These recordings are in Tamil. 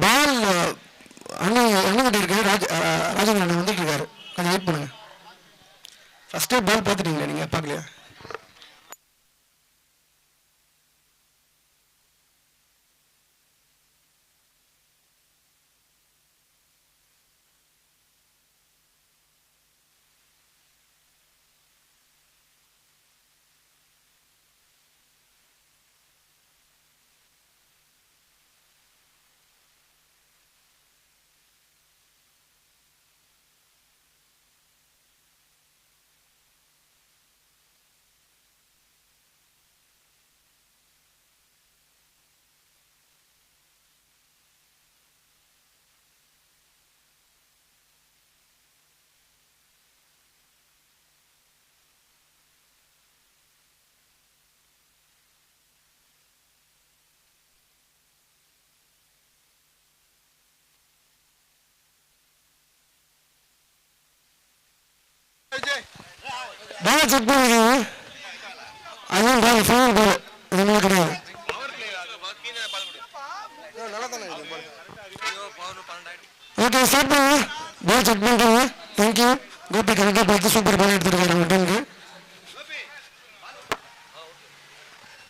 பால் அண்ணன் அண்ணன் இருக்காரு, ராஜேந்திரன் அண்ணன் வந்துட்டு இருக்காரு, கொஞ்சம் வெயிட் பண்ணுங்க. ஃபர்ஸ்டே பால் பார்த்துட்டீங்களா நீங்கள்? பார்க்கலையா? பால் செக் பண்ணிருக்கீங்க. அதுவும் பால் ஃபுல் பால் எதுவுமே கிடையாது. ஓகே, ஸ்டார்ட் பண்ணுங்க. பால் செக் பண்ணுறீங்க. தேங்க்யூ. கோபி கரெக்டாக பார்த்து சூப்பர் பால் எடுத்துருக்காரு நம்ம டீமுக்கு.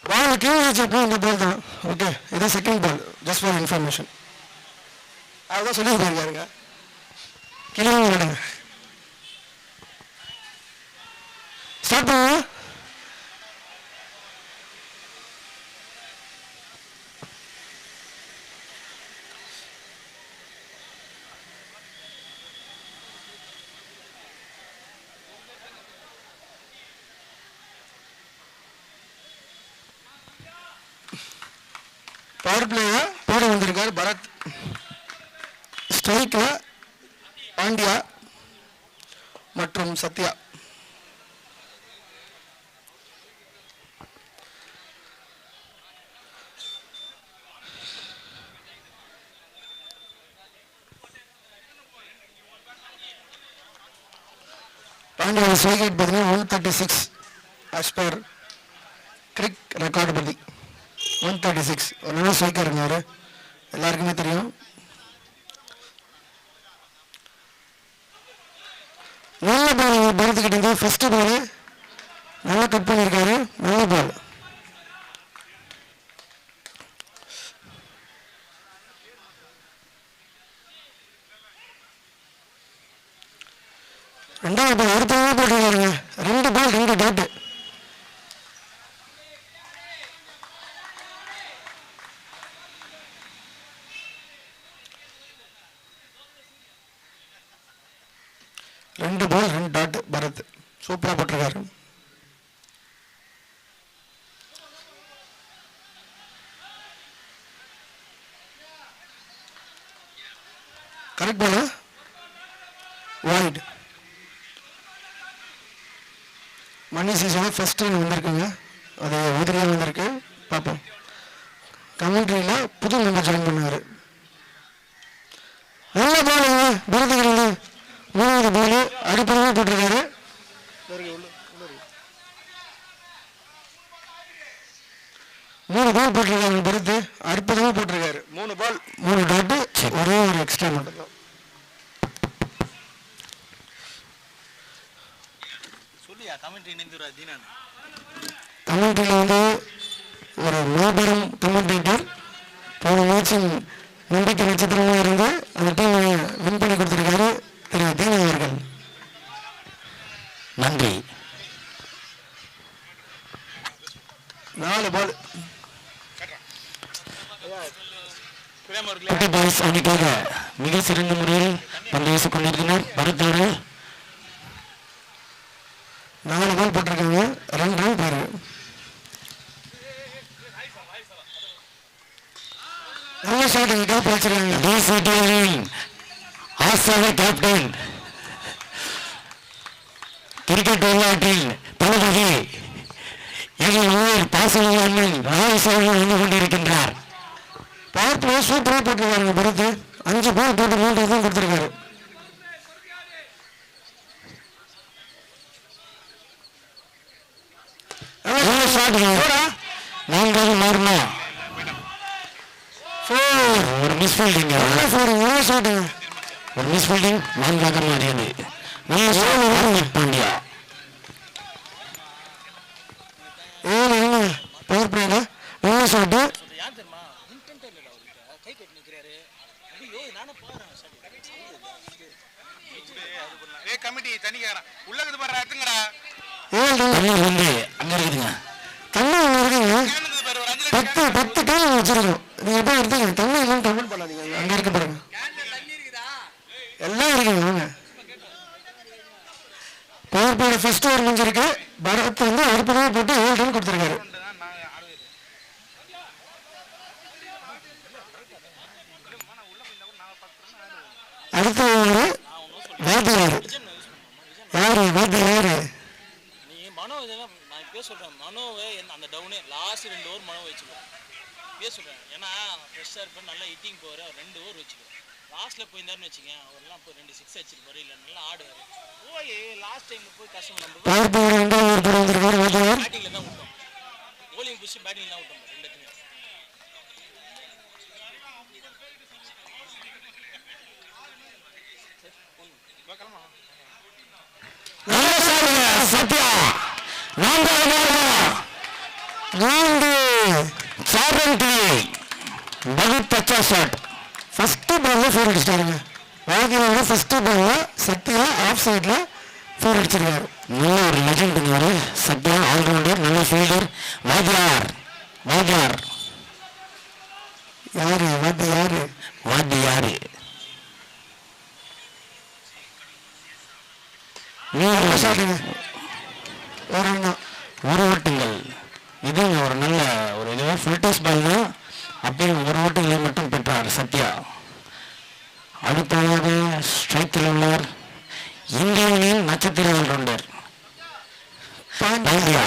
பால் கீழே செக் பண்ண இந்த பால் தான். ஓகே, இதான் second ball. Just for information. அதுதான் சொல்லி போயிருக்காருங்க. கீழே விடுங்க. ஸ்டார்ட் பண்ணுங்க. பவர் பிளேய போட வந்திருக்காரு பரத். ஸ்ட்ரைக்ல பாண்டியா மற்றும் சத்யா. பாண்டியா ஸ்ட்ரைக் ரேட் பார்த்தீங்கன்னா 136 as per கிரிக் ரெக்கார்டு படி 136. ஒரு நல்ல ஸ்ட்ரைக்கர் இருந்தார், எல்லாருக்குமே தெரியும். நல்ல பால் பரத்துக்கிட்டது. ஃபர்ஸ்ட் பால் நல்லா கட் பண்ணியிருக்காரு. நல்ல பால். ரெண்டாவது பால் ஒருத்தவங்க போட்டிருக்காருங்க. 2 பால் 2 டாட்டு. பரத் சூப்பராக போட்டிருக்காரு. கரெக்ட் பால். வைட். மணி சீசன் ஃபர்ஸ்ட் ரன் வந்திருக்குங்க. அது உதிரியாக வந்திருக்கு. பார்ப்போம். கமெண்ட்ரியில் புது மெம்பர் ஜாயின் பண்ணார். நல்ல பாலுங்க பரத்துக்கிறது. 3வது பால் அடிப்படையாக போட்டிருக்காரு. 3 பால் போட்டிருக்காரு பரத்து. அற்புதமாக போட்டிருக்காரு. 3 பால் 3 டாட்டு. ஒரே ஒரு எக்ஸ்ட்ரா மட்டும்தான். கமெண்ட்ரியில் வந்து ஒரு மாபெரும் கமெண்டேட்டர் போன மேட்சின் நம்பிக்கை நட்சத்திரமாக இருந்து அந்த டீமை வின் பண்ணி கொடுத்துருக்காரு திரு தீனா அவர்கள். நன்றி. 4 பால் பாய்ஸ் அணிக்காக மிக சிறந்த முறையில் பந்து வீசிக் கொண்டிருக்கிறார் பரத்தோடு. 4 பால் போட்டிருக்காங்க. 2 ரன் பாரு. நல்ல ஷாட் கேப் வச்சிருக்காங்க. ஆசான கேப்டன் கிரிக்கெட் விளையாட்டில் தளபதி எங்கள் ஊர் பாசனவர்கள் ராஜசாமி வந்து கொண்டிருக்கின்றார். பார்த்து சூப்பராக போட்டிருக்காருங்க பரத்து. 5 பால் போட்டு 3 தான் கொடுத்துருக்காரு. ஷாட் 4வது மாறணும். 4 ஒரு மிஸ் ஃபீல்டிங், ஒரு மிஸ் ஃபீல்டிங் நான்காக மாறியது. பாண்டியா பவர் பிளேல நல்ல ஷாட். கமிட்டி தனிக்காரன் உள்ளது பாரு அத்துங்கடா. தண்ணி வந்து அங்க இருக்குதுங்க. தண்ணி இருக்குங்க. 10 டைம் வச்சிருக்கோம். நீங்க போய் எடுத்துங்க. தண்ணி எல்லாம் கமெண்ட் பண்ணாதீங்க. அங்க இருக்க பாருங்க. எல்லாம் இருக்குங்க. வாங்க. பவர் பிளே ஃபர்ஸ்ட் ஓவர் முடிஞ்சிருக்கு. பரத் வந்து அடுப்பதே போட்டு 7 ரன் கொடுத்துருக்காரு. அடுத்த ஓவர் வாத்தியார். யாரு வாத்தியார்? நீ மனோ இதெல்லாம் நான் இப்பயே சொல்றேன். மனோவை அந்த டவுனே லாஸ்ட் 2 ஓவர் மனோ வச்சுக்கோ. இப்பயே சொல்றேன். ஏன்னா ஃப்ரெஷ்ஷாக இருப்பேன், நல்லா ஹிட்டிங் போவார். 2 ஓவர் வச்சுக்கோ. லாஸ்ட்டில் போயிருந்தாருன்னு வச்சுங்க, அவர்லாம் இப்போ 2 6 அடிச்சிருப்பாரு. இல்லை நல்லா ஆடுவார். போய் லாஸ்ட் டைமில் போய் கஷ்டம் நம்ம பேட்டிங்கில் தான் விட்டோம். போலிங் புஷ் பேட்டிங் தான் விட்டோம். 2 சத்யா 4வது बहुत अच्छा शॉट. फर्स्ट बॉल में 4 அடிச்சிட்டாருங்க. வாகியோட ஃபர்ஸ்ட் பால்ல சத்யா ஆஃப் சைடுல 4 அடிச்சிருக்காரு. நல்ல ஒரு லெஜெண்டுங்க அவரு. சத்யா ஆல்ரவுண்டர், நல்ல ஃபீல்டர். வாத்தியார் வாத்தியார் யாரு வாத்தியார் வாத்தியார் ஒரு ஓட்டுங்கள். இது ஒரு நல்ல ஒரு இதுவே ஃபுல் டாஸ் பால் தான். அப்படியே ஒரு ஓட்டுகளை மட்டும் பெற்றார் சத்யா. அடுத்ததாக ஸ்ட்ரைக்கில் உள்ளவர் இந்தியாவின் நட்சத்திர ஆல்ரவுண்டர் பாண்டியா,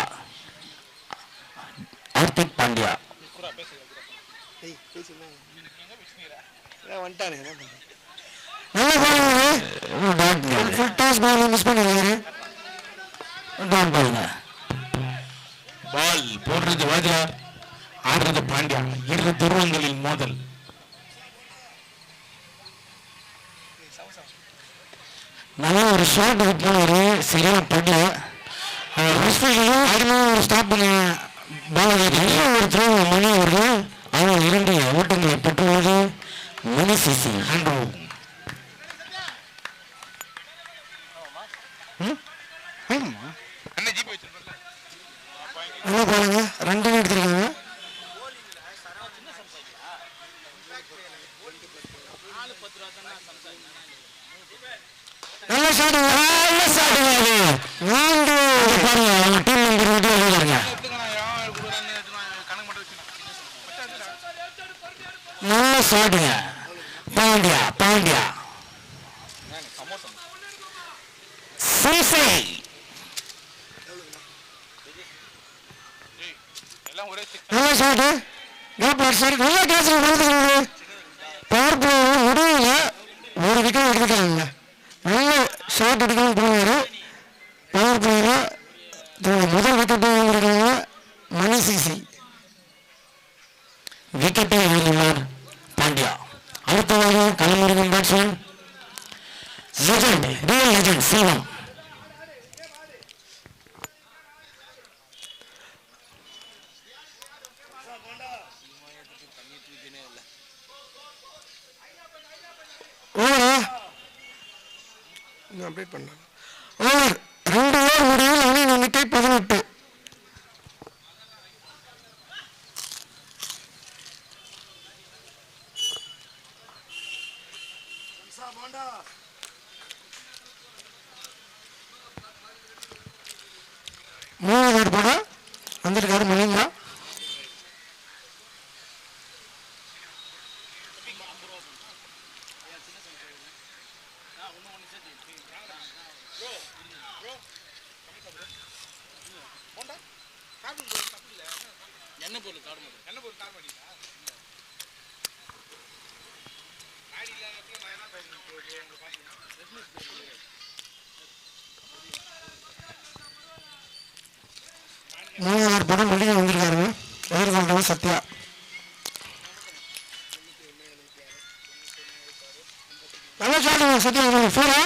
ஹார்திக் பாண்டியா. பால் போடுறது வாத்தியார், ஆடுறது பாண்டியா. 2 துருவங்களில் மோதல். நல்ல ஒரு ஷாட் போனாரு, சரியா படல. ஒரு ஸ்டாப் பண்ண பால் ஒரு த்ரோ மணி அவர்கள். அவங்க 2 ஓட்டங்களை பெற்றுள்ளது மணி சிசி. என்ன பாருங்க, 2 எடுத்திருக்காங்க. நல்ல ஷாட், நல்ல ஷாட். நல்ல ஷாட்டுங்க பாண்டியா. பாண்டியா சிசி நல்ல ஷாட்டு. நல்ல கேஸ் பவர் பிளே முடியல. ஒரு விக்கெட் எடுத்துட்டாங்க. நல்ல ஷாட் எடுக்கணும் போவாரு. பவர் பிளேயர முதல் விக்கெட்டை வாங்கியிருக்காங்க மணி சிசி. விக்கெட்டை வாங்கியுள்ளார் பாண்டியா. அடுத்ததாக களமிறங்கும் பேட்ஸ்மேன் லெஜெண்ட், ரியல் லெஜெண்ட் செல்வம். அப்டேட் பண்ணலாம். ஓவர் 2 ஓவர் முடிவில் அணி எண்ணிக்கை 18. மூணு போட வந்திருக்காரு மணிங்களா. என்ன பொருள் காடு மாட்டேன், என்ன பொருள் காடு மாட்டீங்களா? மூணாவது படம் வெளியே வந்திருக்காருங்க. எதிர்கொண்டவர் சத்யா. சத்யா ஃபோரா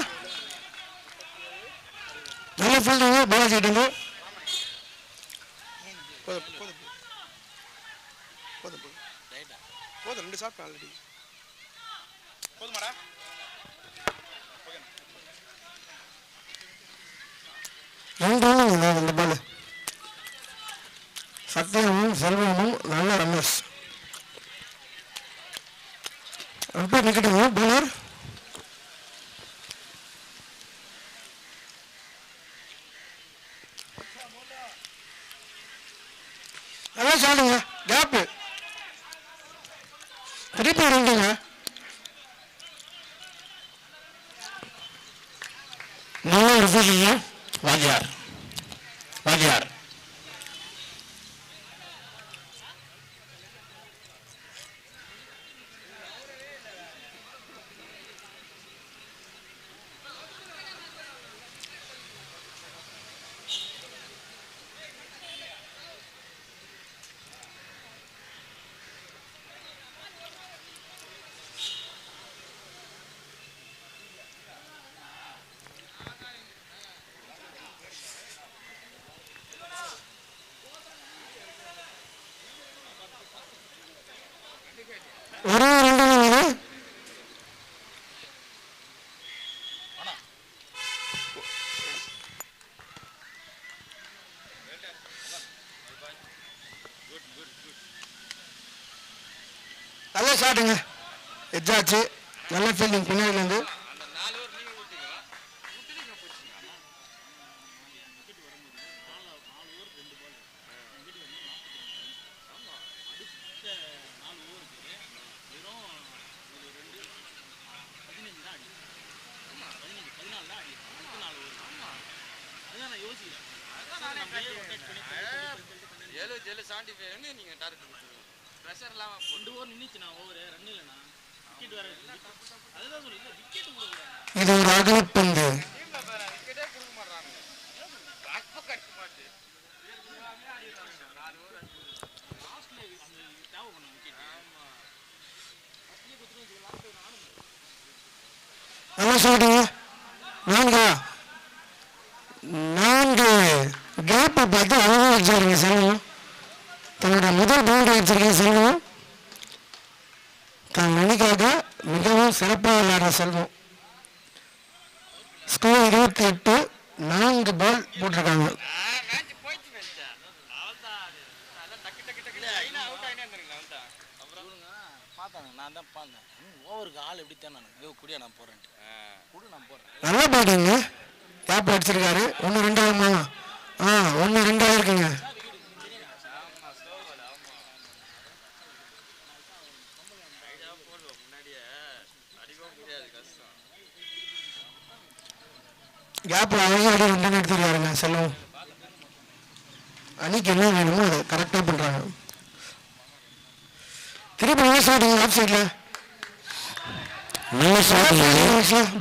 நல்ல ஃபீல்டிங்க பாலாஜி கிட்ட போதும் 2 ஷாட் ஆல்ரெடி போதுமாடா இந்த பால் சத்யாவும் செல்வமும் நல்ல ரன்னர்ஸ் ரொம்ப நிக்கட்டுங்க பாலர் நல்லா சாடுங்க கேப்பு திருப்பி ரெண்டுங்க நல்லா இருக்கீங்க வாஜியார் வாஜியார் ஒரு ரெண்டு நல்ல ஷாட்டுங்க எஜ்ஜாச்சு நல்ல ஃபீல்டிங் பின்னாடிலேருந்து இது ஒரு அகலப்பந்து நல்லா சொல்றீங்க 4 கேப்பை பார்த்து அழகாக வச்சுருங்க செல்வம் தன்னுடைய முதல் பவுண்டரி வச்சிருக்கீங்க செல்வம் தன் மணிக்காக மிகவும் சிறப்பாக விளையாடுற செல்வம் ஸ்கோர் 28 4 பால் போட்டிருக்காங்க நல்லா பாட்டுங்க கேப் அடிச்சிருக்காரு 1-2 ஆகுமா 1-2 இருக்குங்க கேப் அழகாக 2 ரன் எடுத்துருக்காருங்க செல்வம் அன்னைக்கு என்ன வேணுமோ அதை கரெக்டாக பண்ணுறாங்க திருப்பி நல்ல ஷாட்டுங்க ஆஃப் சைடில் நல்ல ஷாட்டுங்க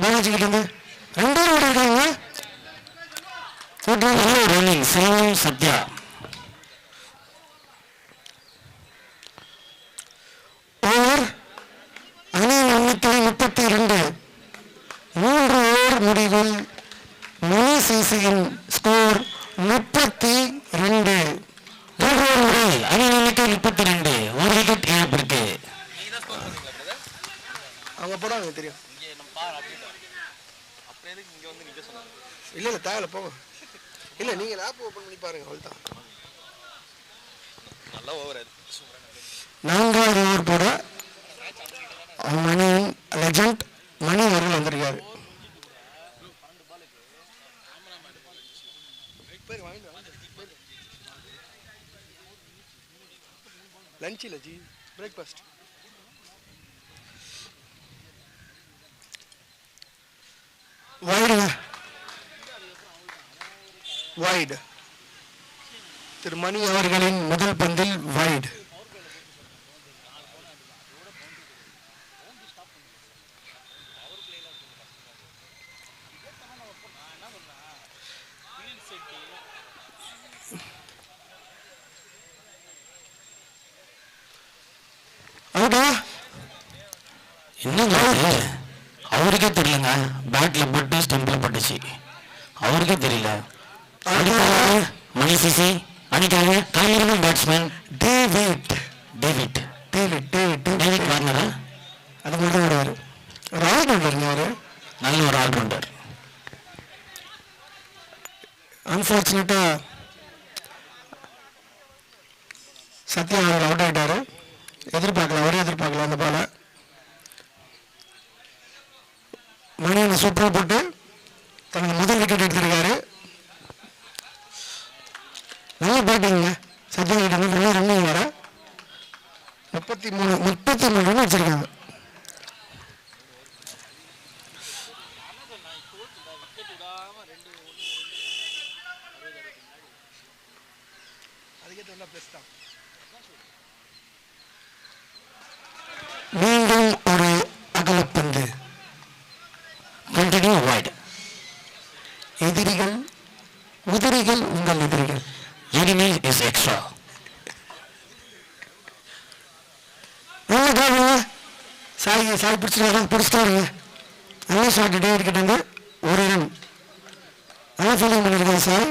பாலாஜிக்கிட்ட இருந்து 2 ரன் இருக்காங்க நல்ல ரன்னிங் செல்வம் சத்யா ஓவர் அணி எண்ணிக்கை 32 3 ஓவர் முடிவில் மணி சிசியின் ஸ்கோர் 32 முறை அணி எண்ணிக்கை 32 ஒரு விக்கெட் இழப்பிற்கு அவங்க போடாங்க தெரியும் இல்லை தேவையில்ல போங்க இல்லை நீங்கள் ஆப் ஓப்பன் பண்ணி பாருங்க அவ்வளோதான் நல்லா ஓவர் 4வது ஓவர் போட மணியின் லெஜண்ட் மணி அவர்கள் வந்திருக்காரு லஞ்ச் இல்லை ஜி பிரேக்ஃபாஸ்ட் வைடு திரு மணி அவர்களின் முதல் பந்தில் வைடு அவருக்கே தெரியலங்க, பேட்டில் பட்டு ஸ்டம்பில் பட்டுச்சு, அவருக்கே தெரியல. அடுத்தது மணி சிசி, அன்னைக்காக கலைஞர்கள் batsman David David David David David வார்னரா, அது மட்டும் வருவார். ஒரு ஆல்ரவுண்டருங்க அவர், நல்ல ஒரு ஆல்ரவுண்டர். அன்ஃபார்ச்சுனேட்டாக சத்யா அவர் அவுட் ஆகிட்டாரு. எதிர்பார்க்கல, அவரே எதிர்பார்க்கல அந்த பாலை. மணியை சூப்பராக போட்டு தனது முதல் விக்கெட் எடுத்திருக்காரு. நல்ல பேட்டிங்க சத்யா கிட்ட, நல்ல ரன்னிங் வர 33 ரன் வச்சிருக்காங்க. மீண்டும் ஒரு அகலப்பந்து. Continue white. எதிரிகள் உதிரிகள் உங்கள் எதிரிகள். enemy is extra. சாய் பிடிச்சிட்டாருங்க. நல்லா ஷாட் டேவிட் கிட்ட ஒரு ரன். நல்லா ஃபீல்டிங் பண்ணியிருக்காரு சாய்.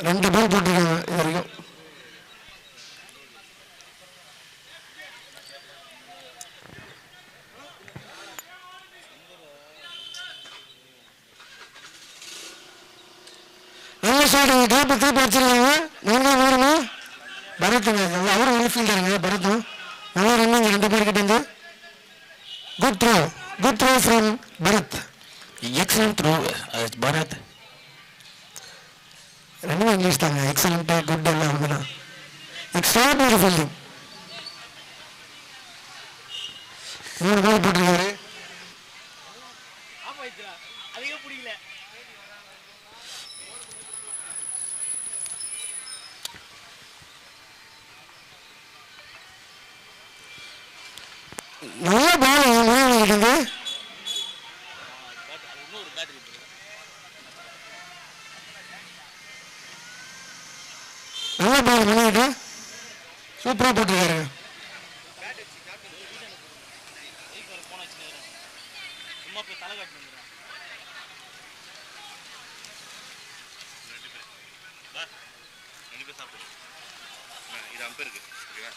ரெண்டு பால் போட்டிருக்காங்க இது வரைக்கும். நல்ல ஷாட் திருப்பி அடிச்சிருக்காங்க. நல்லா வேணுமா பரத்துங்க, அவரும் நல்ல ஃபீல்டருங்க பரத்தும். நல்லா ரன்னிங் ரெண்டு பேர் கிட்ட இருந்து. Good throw from Bharath. Excellent throw Bharath. ரெண்டுமே இங்கிலீஷ் தாங்க. எக்ஸலண்ட் குட் எல்லாம் ஒன்றுதான். Extraordinary fielding. 3 பால் போட்டிருக்காரு. நல்ல பால் இருந்து நல்ல பால் பண்ணிட்டு சூப்பராக போட்டிருக்காரு. இது அம்பருக்கு ஓகேவா?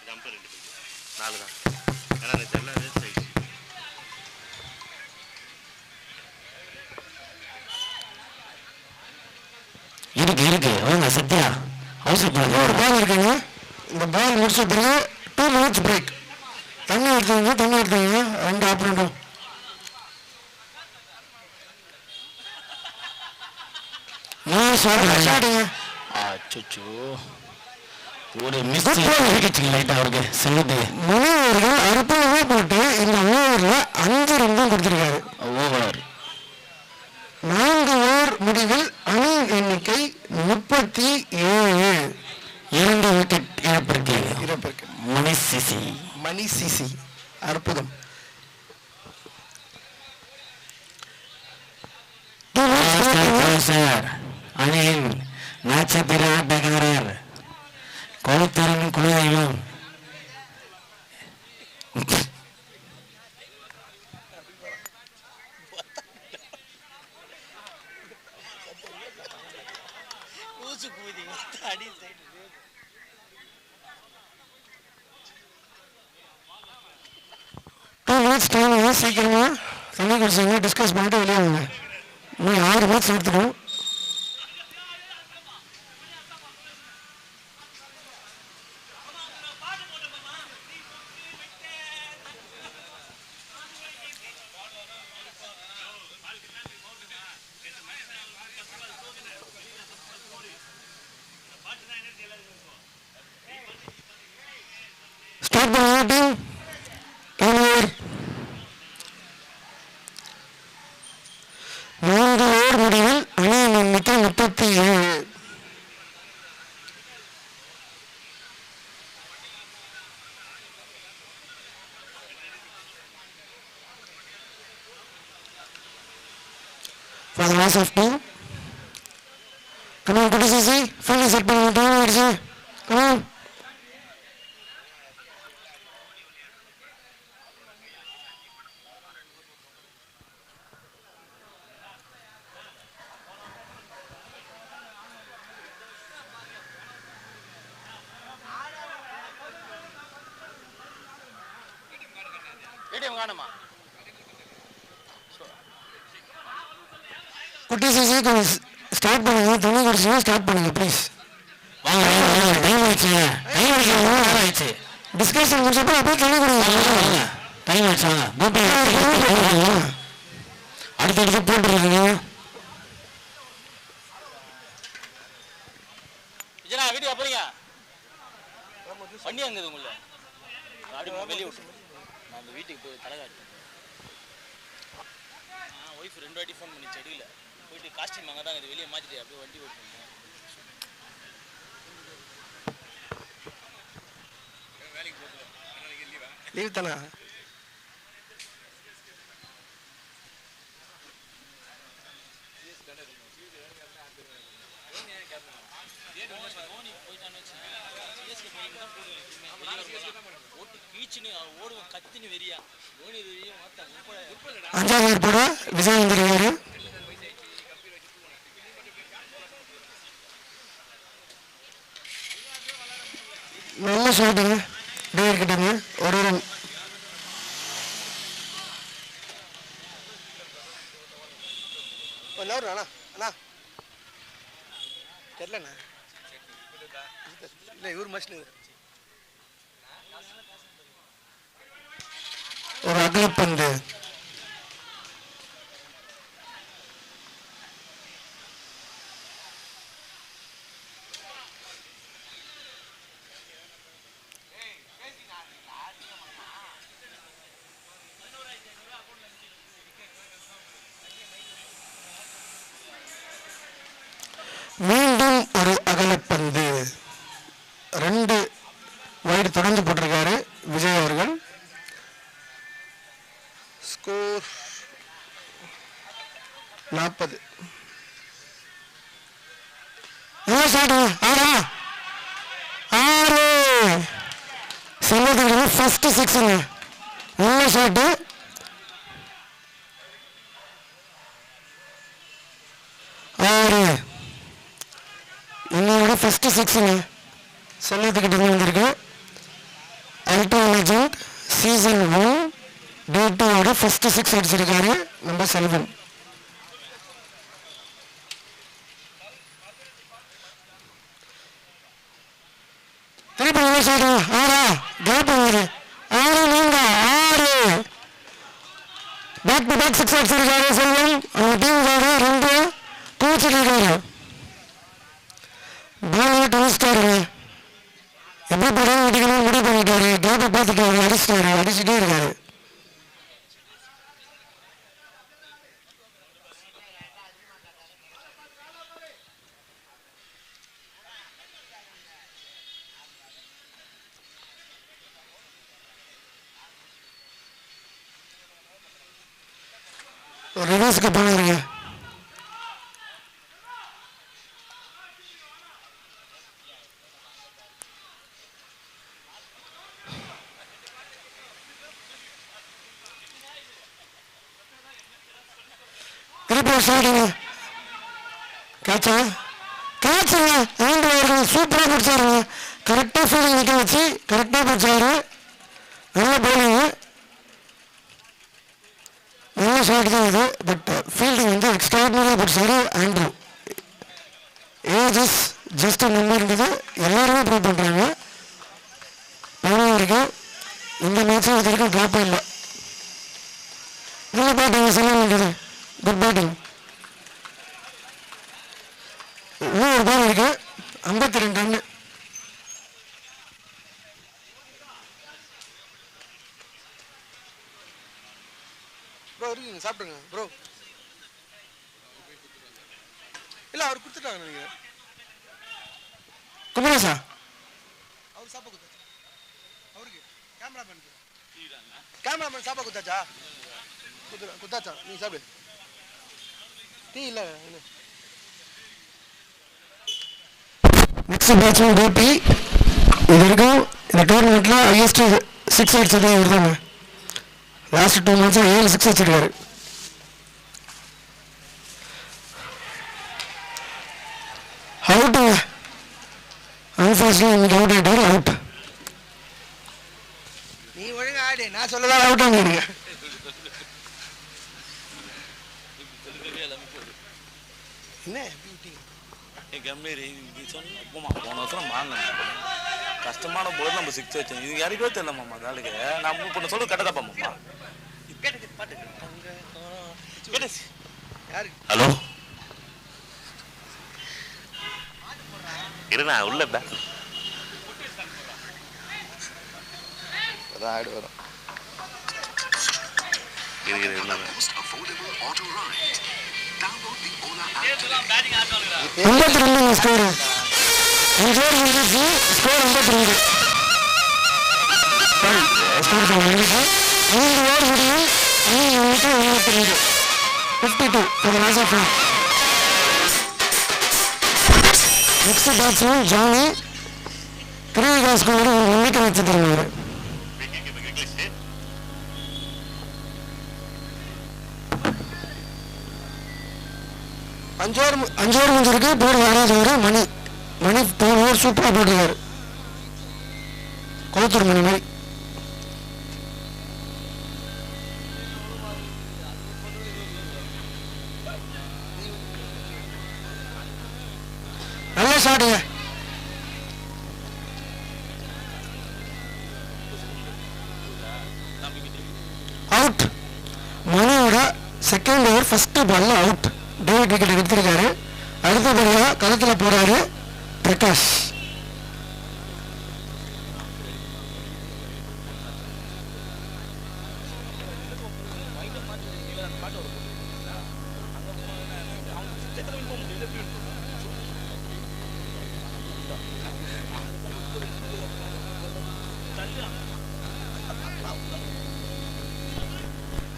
இது அம்பர் 2 பேருக்கு 4 தான். ஏன்னா அந்த தெரியல சைஸ் இருக்கு அவங்க சத்யா அவசரப்படுது. ஒரு பால் இருக்குங்க. இந்த பால் முடிச்ச பிறகு 2 minutes பிரேக். தண்ணி எடுத்துங்க ரெண்டு ஆப்பரண்டும். ஒரு மிஸ் அவருக்கு செல்லுது. மணிவர்கள் அற்புதமாக போட்டு இந்த ஓவரில் 5 ரன் தான் கொடுத்துருக்காரு. ஓவர் 4 ஓவர் முடிவில் அணி எண்ணிக்கை 37. 2 விக்கெட் இழப்பிற்கு மணி சிசி அற்புதம். அணியின் நட்சத்திர ஆட்டக்காரர் கொளுத்தரன் குழுவையும் சீக்கிரமா தண்ணி குடிச்சாங்க, டிஸ்கஸ் பண்ணிட்டு வெளியே வாங்க. இன்னும் 6 மேட்ச் எடுத்துடும். ஸ்டார்ட் பண்ணி 4 ஓவர் முடிவில் அணியின் எண்ணிக்கை 37. For the loss of 2, come on, criticism. ATM காணுமா? குட்டி சிசி கொஞ்சம் ஸ்டார்ட் பண்ணுங்க. துணி குடிச்சுன்னா ஸ்டார்ட் பண்ணுங்க ப்ளீஸ். வாங்க வாங்க, டைம் ஆயிடுச்சு. டிஸ்கஷன் முடிச்சப்போ அப்படியே துணி குடிங்க. டைம் ஆயிடுச்சு. வாங்க அடுத்தடுத்து போட்டுருக்கீங்க. விஜயனா வீட்டுக்கு போறீங்க? வண்டி அங்குது உங்கள அப்படி வெளியே விட்டு நான் அந்த வீட்டுக்கு போய் தலை காட்டு. ஒய்ஃப் 2 வாட்டி ஃபோன் பண்ணிச்சு எடுக்கல. போயிட்டு காஸ்டியூம் அங்கே தான் இது வெளியே மாற்றிட்டு அப்படியே வண்டி ஓட்டுங்க. வேலைக்கு போட்டு லீவ் தானே? அஞ்சாவது ஏற்பட விஜய் வந்துருக்காரு. நல்லா சொல்லிட்டுங்க, இப்படியே இருக்கட்டுங்க. ஒரு அண்ணா அண்ணா தெரியலண்ணா இல்லை இவர் மனுஷனு ஒரு அகலப்பந்து. மீண்டும் ஒரு அகலப்பந்து. 2 வைடு தொடர்ந்து போட்டிருக்காரு விஜய் அவர்கள். ஸ்கோர் 40. ஃபர்ஸ்ட் சிக்ஸுங்க. நல்ல ஷாட்டு. 6 இன்னையோட ஃபர்ஸ்ட் சிக்ஸுங்க. செல்லத்துக்கிட்ட வந்திருக்கு. அல்ட்ரா லெஜண்ட் சீசன் 1 டே2 ஃபர்ஸ்ட் சிக்ஸ் அடிச்சிருக்காரு நம்ம செல்வன். திருப்பி என்ன சொல்றோம்? 6 கேப் ஆகுது. 6 நீங்க 6 பேக் டு பேக் சிக்ஸ் அடிச்சிருக்காரு செல்வன். அவங்க டீமுக்காக 2 கூச்சிருக்காரு. பால் டெலிஸ்டாருங்க. எப்படி படம் அடிக்கணும் முடிவு பண்ணிட்டாரு. கேப்பை பார்த்துட்டாரு, அடிச்சிட்டாரு, அடிச்சுட்டே இருக்காரு. ரிவர்ஸ்க்கு போனாருங்க. திருப்பி ஷாட்டுங்க. கேட்சா கேட்சுங்க. ஆண்டு அவர்கள் சூப்பராக பிடிச்சாருங்க. கரெக்டாக ஃபீல்டிங் நிற்க வச்சு கரெக்டாக பிடிச்சாரு. நல்ல போலிங்க. நல்ல ஷாட் தான் இது. பட் ஃபீல்டிங் வந்து எக்ஸ்ட்ராடினரியாக பிடிச்சாரு ஆண்ட்ரூ. ஏஜ் இஸ் ஜஸ்ட் நம்பர்ன்றது எல்லாருமே ப்ரூவ் பண்ணுறாங்க. நல்லா இருக்கு. இந்த மேட்சும் இது வரைக்கும் ட்ராப்பே இல்லை. நல்ல பேட்டிங் சொல்ல வேண்டியது. Good batting. இன்னும் ஒரு பால் இருக்கு. 52 ரன். ப்ரோ இருக்குங்க, சாப்பிடுங்க ப்ரோ. இல்லை அவர் கொடுத்துட்டாங்க நினைக்கிறேன். குமரேசா அவர் சாப்பா கொடுத்தாச்சா? அவருக்கு கேமராமேன் சாப்பா கொடுத்தாச்சா? குத்தாச்சா? நீ சாப்பிடு. டீ இல்லை. Next batsman Gopi. இது வரைக்கும் இந்த டோர்னமெண்ட்டில் ஹையஸ்ட் சிக்ஸ் அடிச்சதே இவர் தாங்க. லாஸ்ட் 2 மேட்சில் 7 சிக்ஸ் அடிச்சிருக்காரு. அவுட்டுங்க. அன்ஃபார்ச்சுனேட் இன்னைக்கு அவுட் ஆகிட்டார். அவுட். நீ ஒழுங்கா ஆடு. நான் நான் சொல்லதான் அவுட் ஆகிடுங்க. என்ன போன வருஷம் வாங்கினேன் கஷ்டமான போது நம்ம சிக்ஸ் வச்சோம். இது யாருக்கோ தெரியல மாமா அதுக்கு நம்ம இப்போ சொல்ல கட்டதாப்பா மாமா. ஹலோ இருண்ணா உள்ள ஆடு வரும் நெக்ஸ்ட் பேட்ஸ்மேன் ஜானி 3 ஸ்கோர் முன்னிட்டு வச்சுருக்காரு. அஞ்சு ஓவர் முடிஞ்சிருக்கு. போர்டு வராது ஒரு மணி போன ஓவர் சூப்பராக போட்டுருக்காரு. கொளத்தூர் மணி மாதிரி. நல்ல ஷாட்டுங்க. அவுட். மணியோட செகண்ட் ஓவர் ஃபர்ஸ்ட் பால்ல அவுட். டேவிட் விக்கெட் எடுத்திருக்காரு. அடுத்தபடியாக களத்தில் போறாரு பிரகாஷ்.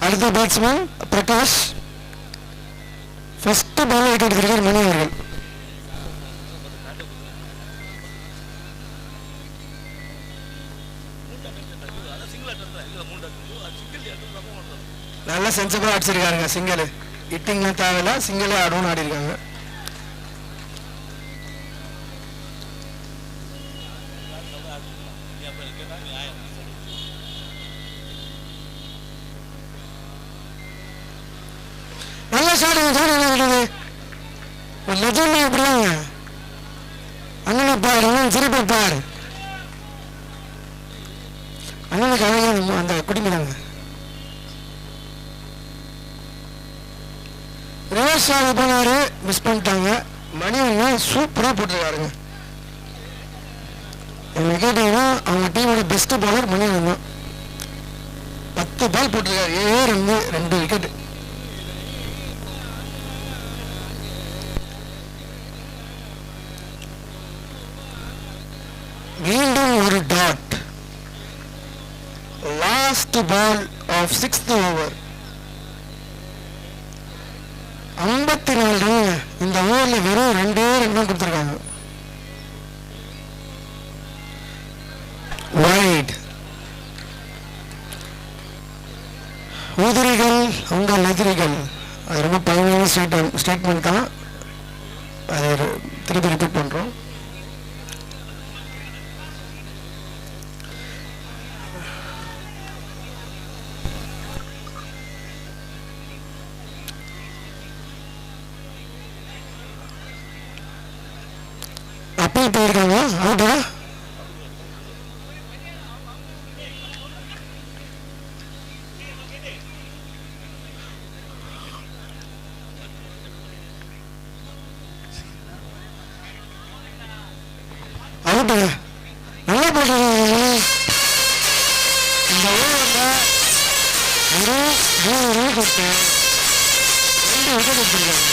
அடுத்த batsman Prakash. First ball wicket எடுத்திருக்கார் மணி அவர்கள். நல்லா சென்சிபிளா அடிச்சிருக்காருங்க. சிங்கிள் ஹிட்டிங்லாம் தேவையில்ல, சிங்கிளே ஆடும்னு ஆடி இருக்காங்க. நல்ல ஷாட்டுங்க. லெஜண்ட் எப்படிங்க அண்ணனை பாரு, அண்ணன் சிரிப்பை பாரு. அண்ணனுக்கு அழகாக அந்த குடிமைதாங்க. ரிவர்ஸ் ஷாட் பண்ணாரு, மிஸ் பண்ணிட்டாங்க. மணி அண்ணன் சூப்பராக போட்டுருக்காருங்க. என்ன கேட்டீங்கன்னா அவங்க டீமோட பெஸ்ட் பாலர் மணி அண்ணன் தான். 10 பால் போட்டிருக்காரு, 7 ரன், 2 விக்கெட். மீண்டும் ஒரு dot. Last ball of 6th over. 54 run. இந்த ஓவர்ல வெறும் 2 ரன் கொடுத்துருக்காங்க. வைட். உதிரிகள் உங்கள் எதிரிகள். அது ரொம்ப பழமையான ஸ்டேட்மெண்ட் தான். அது திருப்பி ரிப்பீட் பண்றோம். அப்பீல் போயிருக்காங்க. அவுட்டா? அவுட்டுங்க. நல்லா போட்டிருக்காங்க. இந்த ஓவர்ல வெறும் 3 ரன் கொடுத்து 2 விக்கெட் எடுத்திருக்காங்க.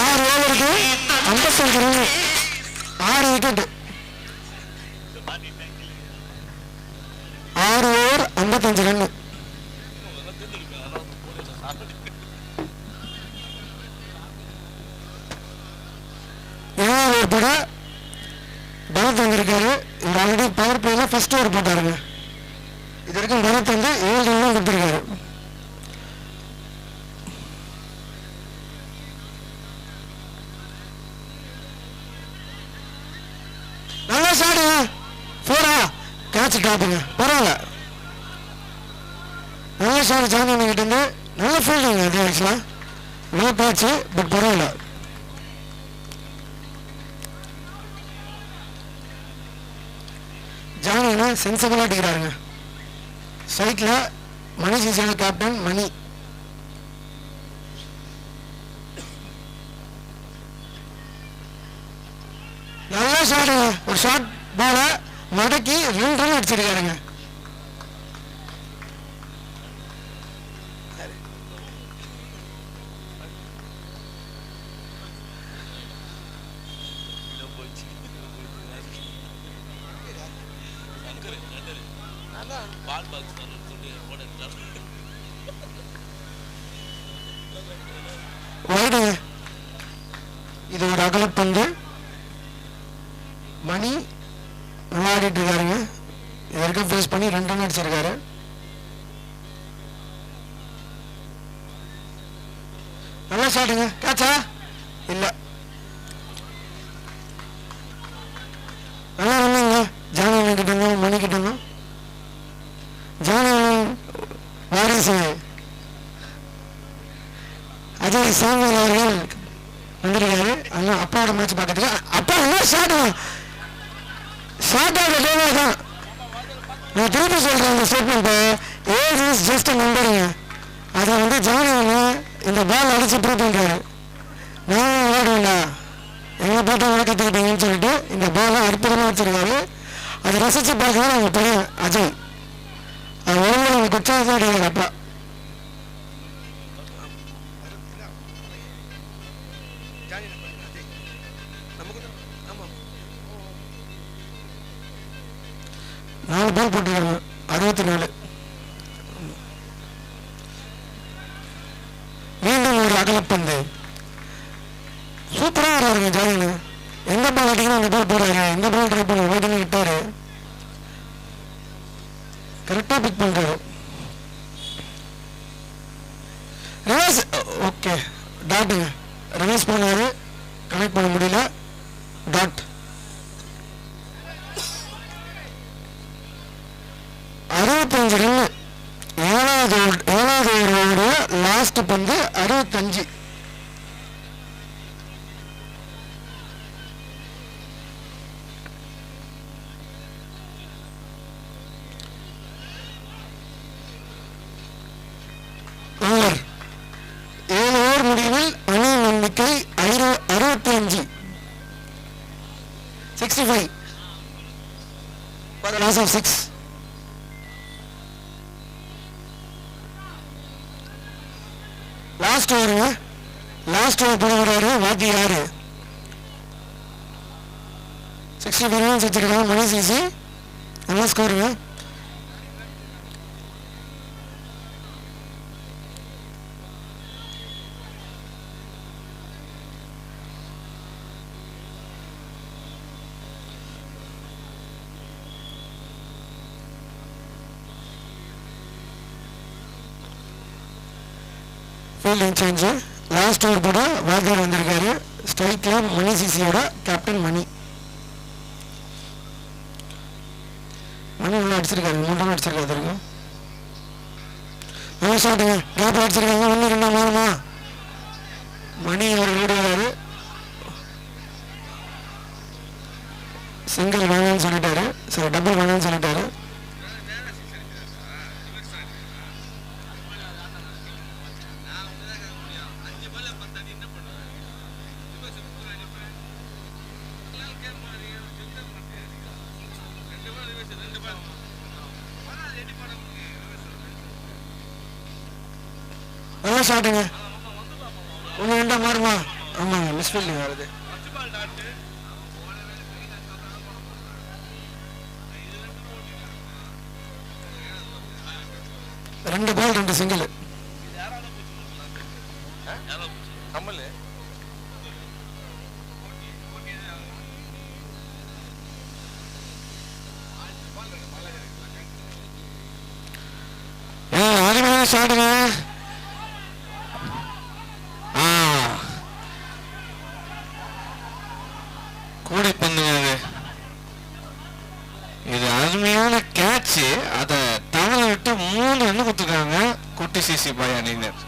ஆறு ஓவருக்கு 55 ரன், 6 விக்கெட். 6 over 55 run. ஏழாவது ஓவர் போட பலத் வந்திருக்காரு. இவர் ஆல்ரெடி பவர் பிளேல ஃபர்ஸ்ட் ஓவர் போட்டாருங்க. ஆனால் பரத் வந்து 7 ரன் தான் கொடுத்துருக்காரு. நல்லா ஷாட்டுங்க, போடா, கேட்ச் டாப்புங்க, பரவாயில்ல. நல்ல ஷாட் ஜாயின் கிட்ட இருந்து, நல்ல ஃபீல்டிங் அது. ஆக்சுவலாக லோ பேட்ச்சு, பட் பரவாயில்ல. ஜானினா சென்சிபிளாக அடிக்கிறாருங்க. ஸ்ட்ரைக்கில் மணி சீசனோட கேப்டன் மணி. நல்ல ஷாட்டுங்க, ஒரு ஷார்ட் பாலை மடக்கி 2 ரன் அடிச்சிருக்காருங்க. வைடுங்க, இது ஒரு அகலப்பந்து. மணி நல்லா ஆடிட்டு இருக்காருங்க. இது வரைக்கும் ஃபேஸ் பண்ணி 2 ரன் அடிச்சிருக்காரு. நல்லா ஷாட்டுங்க, கேட்சா இல்லை, நல்லா ரன்னிங்க. ஜானி கிட்ட இருந்தோம், மணி கிட்ட இருந்தோம். ஜானி வாரிசு அஜய் சாமியார் அவர்கள் வந்திருக்காரு. ஆனால் அப்பாவோட மேட்ச் பார்க்கறதுக்கு. அப்பா என்ன ஷாட்டு, ஷார்ட்டாக டேவே தான். நான் திருப்பி சொல்கிறேன் இந்த ஸ்டேட்மெண்ட்டு. ஏஜ் இஸ் ஜஸ்ட் நம்பருங்க. அதை வந்து ஜானி இந்த பால் அடித்து ப்ரூவ் பண்ணுறாரு. நான் விளையாடுவேண்டா, எங்கள் பாட்டை விளை கற்றுக்கிட்டீங்கன்னு சொல்லிட்டு இந்த பாலை அற்புதமாக வச்சுருக்காரு. அதை ரசித்து பார்க்கறது அவங்க பையன் அஜய். அது ஒழுங்கு அவங்க குச்சாக அடிக்கிறார் அப்பா. நாலு பால் போட்டுருக்காங்க, 64. மீண்டும் ஒரு அகலப்பந்து. சூப்பராக வர்றாருங்க ஜாலிங்க. எந்த பால் அடிக்கணும் அந்த பால் போடுறாரு. எந்த பால் ட்ரை பண்ண ஓடினு விட்டாரு, கரெக்டாக பிக் பண்ணுறாரு. ரிவர்ஸ், ஓகே, டாட்டுங்க. ரிவர்ஸ் பண்ணாரு, கனெக்ட் பண்ண முடியல, டாட். 65 ரன்னு. ஏழாவது ஓவரோட லாஸ்ட் பந்து 65. ஓவர் 7 ஓவர் முடிவில் அணியின் எண்ணிக்கை 65, 65 for the loss of 6. Last ஓவருங்க, லாஸ்ட் ஓவர் போட வர்றாரு வாத்தியாரு. 65 ரன்ஸ் வச்சிருக்காங்க மணி சிசி. நல்ல ஸ்கோருங்க. Fielding change. லாஸ்ட் ஓவர் போட வாத்தியார் வந்திருக்காரு. ஸ்ட்ரைக்கில் மணி சிசியோட கேப்டன் மணி. மணி நல்லா அடிச்சிருக்காரு, 3 ரன் அடிச்சிருக்காரு வரைக்கும். நல்லா ஷாட்டுங்க, கேப் அடிச்சிருக்காங்க. 1 2 மாறுமா. மணி அவர் ஓடி வராரு. சிங்கிள் வேணும்னு சொல்லிட்டாரு, சரி டபுள் வேணும்னு சொல்லிட்டாரு. நல்லா ஷாட்டுங்க, 1 2 மாறுமா. ஆமாங்க, மிஸ் ஃபீல்டிங் வருது. ரெண்டு பால் 2 சிங்கிள். ஷாட்டுங்க. கூடை பந்துங்க அது. இது அருமையான கேட்சு. அதை தவற விட்டு 3 ரன் கொடுத்துருக்காங்க குட்டி சிசி பாய் அணியினர்.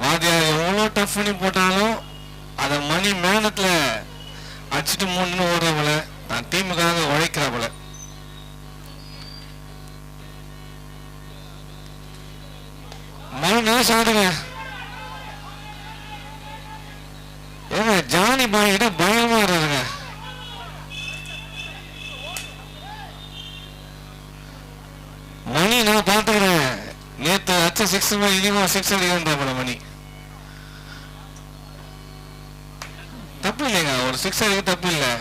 வாத்தியார் எவ்வளோ டஃப் பண்ணி போட்டாலும் அதை மணி மேனத்தில் அடிச்சுட்டு 3 ஓடுறவள நான் டீமுக்காக உழைக்கிறவள. மறுநாள் சாடுங்க. ஏங்க ஜானி பாய் கிட்ட பயமா இருங்க. மணி நான் பார்த்துக்கிறேன். நேற்று அச்ச 6 மேலே இனிமே 6 அடிக்கிறேன் மணி. தப்பு இல்லைங்க, ஒரு 6 அடிக்க தப்பு இல்லை.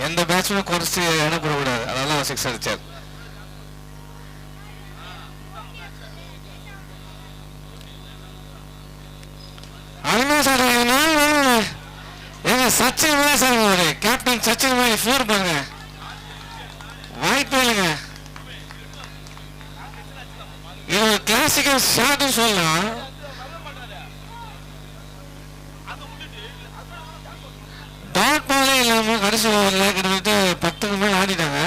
எந்த பேட்ஸ்மேனும் குறைச்சி அனுப்பக்கூடாது. அதனால அவர் 6 அடிச்சார். அதுமாதிரி சார் ஏங்க சச்சின் தான் சார் ஒரு கேப்டன் சச்சின் மாதிரி 4 பாருங்க. வாய்ப்பே இல்லைங்க. இது ஒரு கிளாசிக்கல் ஷாட்னு சொல்லலாம். டாட் பாலே இல்லாமல் கடைசி ஓவரில் கிட்டத்தட்ட 10க்கு மேலே ஆடிட்டாங்க.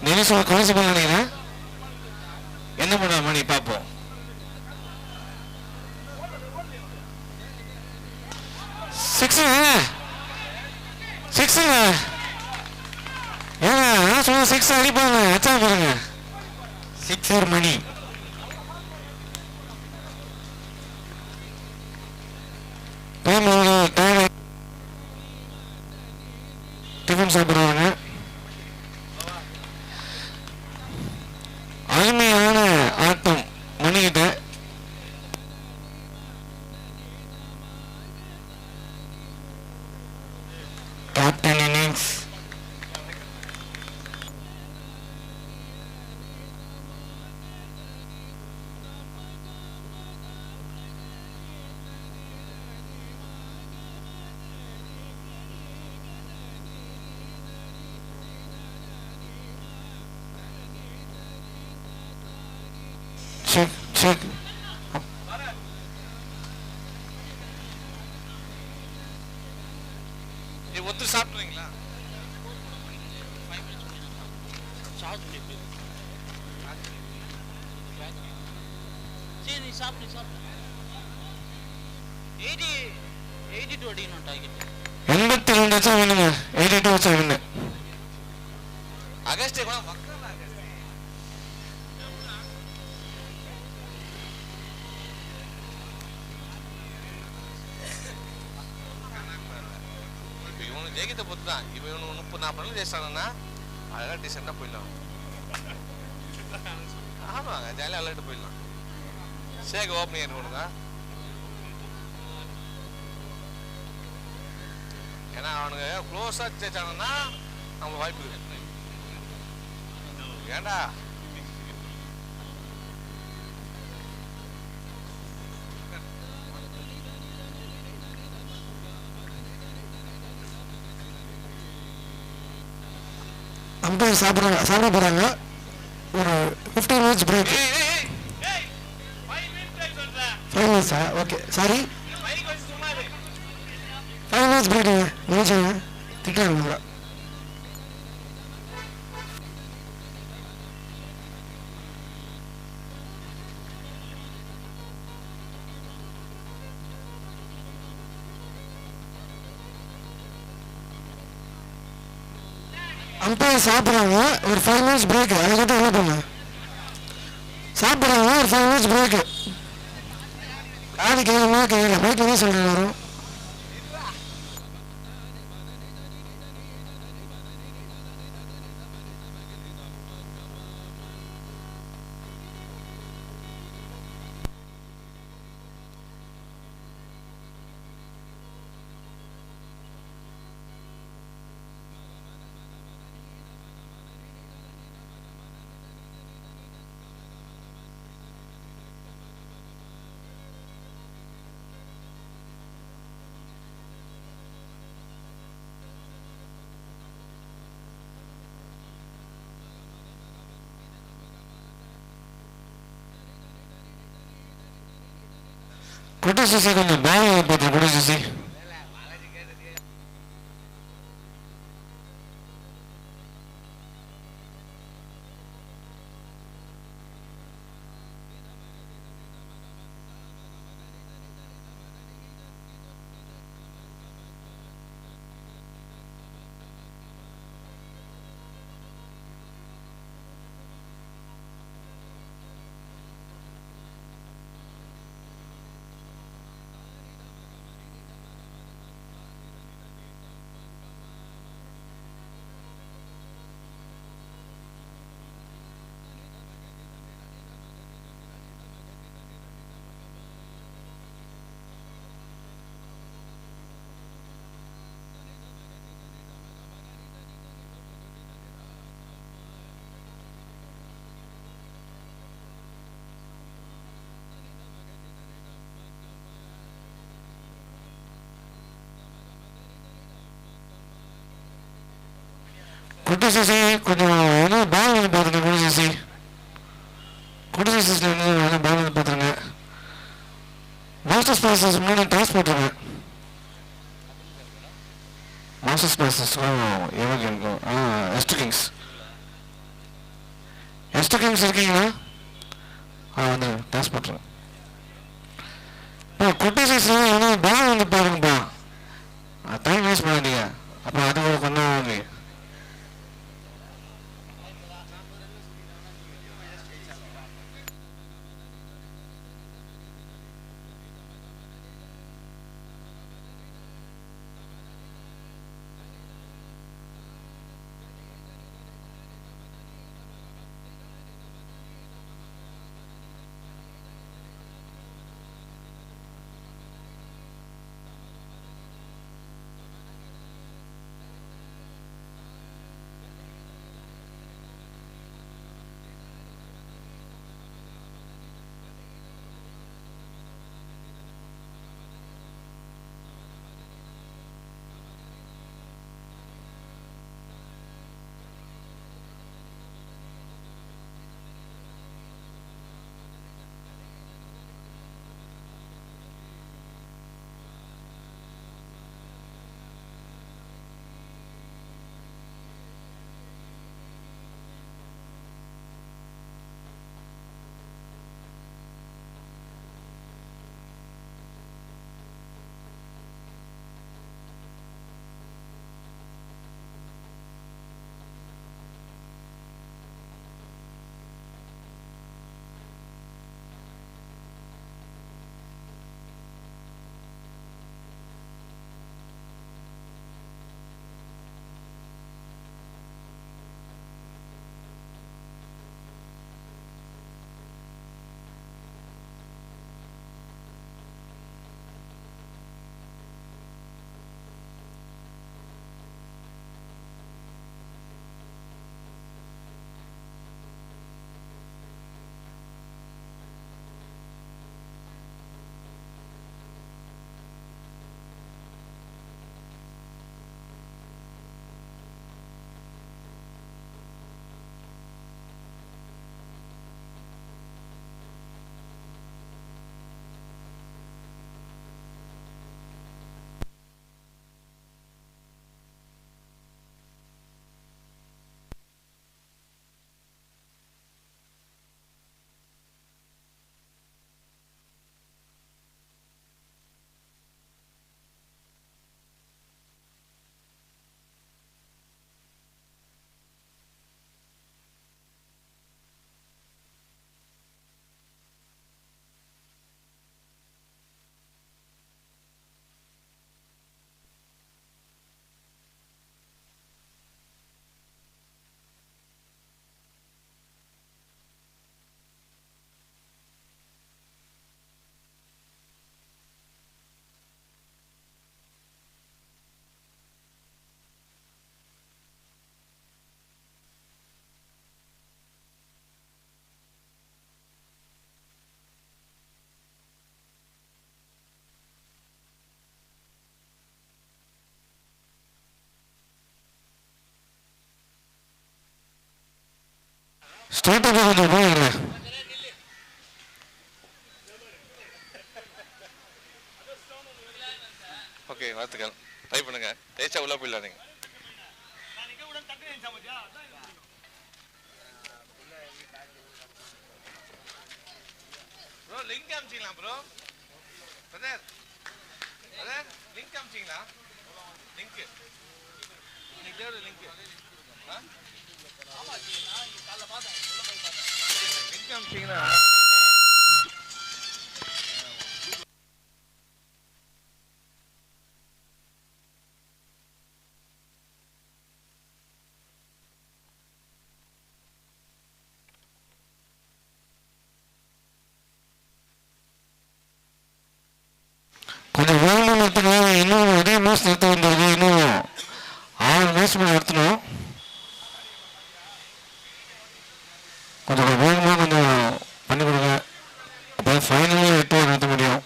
நிமிஷம் கடைசி பால் நினைக்கிறேன். என்ன பண்ண மணி பார்ப்போம். சிக்ஸுங்க ஏங்க நான் சொன்ன 6 அடிப்பாங்க. அச்சா பாருங்க 6 மணி. டிஃபன் சாப்பிடுறாங்க. அருமையான ஆட்டம் மணிக்கிட்ட. Captain innings. செக் ஒத்து சாப்பிட்றீங்களா? சரி நீ சாப்பிடு. 82 அடிக்கணும் டார்கெட். 82 வச்சா வேணுங்க. 82 வச்சா வேணு. அகஸ்டே கூட ஜெயிக்கிட்ட பொறுத்து தான். இவன் 30-40 ஜெயிச்சாங்கன்னா அழகாக டீசெண்டாக போயிடலாம். ஆமாங்க, ஜாலியாக விளையாட்டு போயிடலாம். சேக ஓப்பனிங் இருக்கணுங்க. ஏன்னா அவனுங்க க்ளோஸாக ஜெயிச்சாங்கன்னா அவங்களுக்கு வாய்ப்பு இருக்கு. ஏண்டா அம்பையர் சாப்பிட போகிறாங்க. ஒரு 15 minutes break. 5 minutes okay sorry 5 minutes பிரேக்குங்க. முடிச்சுங்க திட்டாங்க. அம்பையர் சாப்பிட்றாங்க. ஒரு 5 minutes பிரேக்கு. அதுக்கிட்ட என்ன பண்ண சாப்பிட்றாங்க. ஒரு 5 minutes பிரேக்கு. காது கேட்கணுமா கேட்கல பிரேக்கு தான் சொல்கிறேன் வரும். குட்டி சிசி கொஞ்சம் பேக் பார்த்து குட்டி சிசி. குட்டி சிசி கொஞ்சம் என்ன பேக் வந்து பார்த்துருங்க. குட்டி சிசி குட்டி சிசியில் என்ன பேக் வந்து பார்த்துருங்க. மாஸ்டர்ஸ் பாசஸ் முன்னாடி டாஸ் போட்டுருங்க. மாஸ்டர்ஸ் பாசஸ் எவ்வளோ இருக்கும்? எஸ்ட் கிங்ஸ் இருக்கீங்களா? வந்து டாஸ் போட்டுருங்க. இப்போ குட்டி சிசியில் என்ன பேக் வந்து பாருங்கப்பா. டைம் வேஸ்ட் பண்ணாதீங்க. அப்போ அது ஒரு கொண்டாங்க. ஸ்டார்ட் கொஞ்சம் போயிடுங்க. வாழ்த்துக்கள். ட்ரை பண்ணுங்க, ஜெயிச்சா உள்ள போயிடலாம். நீங்க ப்ரோ லிங்க் காமிச்சிங்களா ப்ரோ? பிரதர் பிரதர் லிங்க் காமிச்சிங்களா? லிங்க் இன்னைக்கு தேவை லிங்க். ஆமா நான் காலைல பார்த்தேன், உள்ள போய் பார்த்தேன். லிங்க் காமிச்சிங்களா? கொஞ்சம் வேலை நடத்தணும். இன்னும் ஒரே மேட்ச் நடத்த வேண்டியது, இன்னும் 6 மேட்ச் நடத்தணும். கொஞ்சம் வேகமாக கொஞ்சம் பண்ணி கொடுங்க. அப்போ ஃபைனலில் 8 ஓவர் நடத்த முடியும்.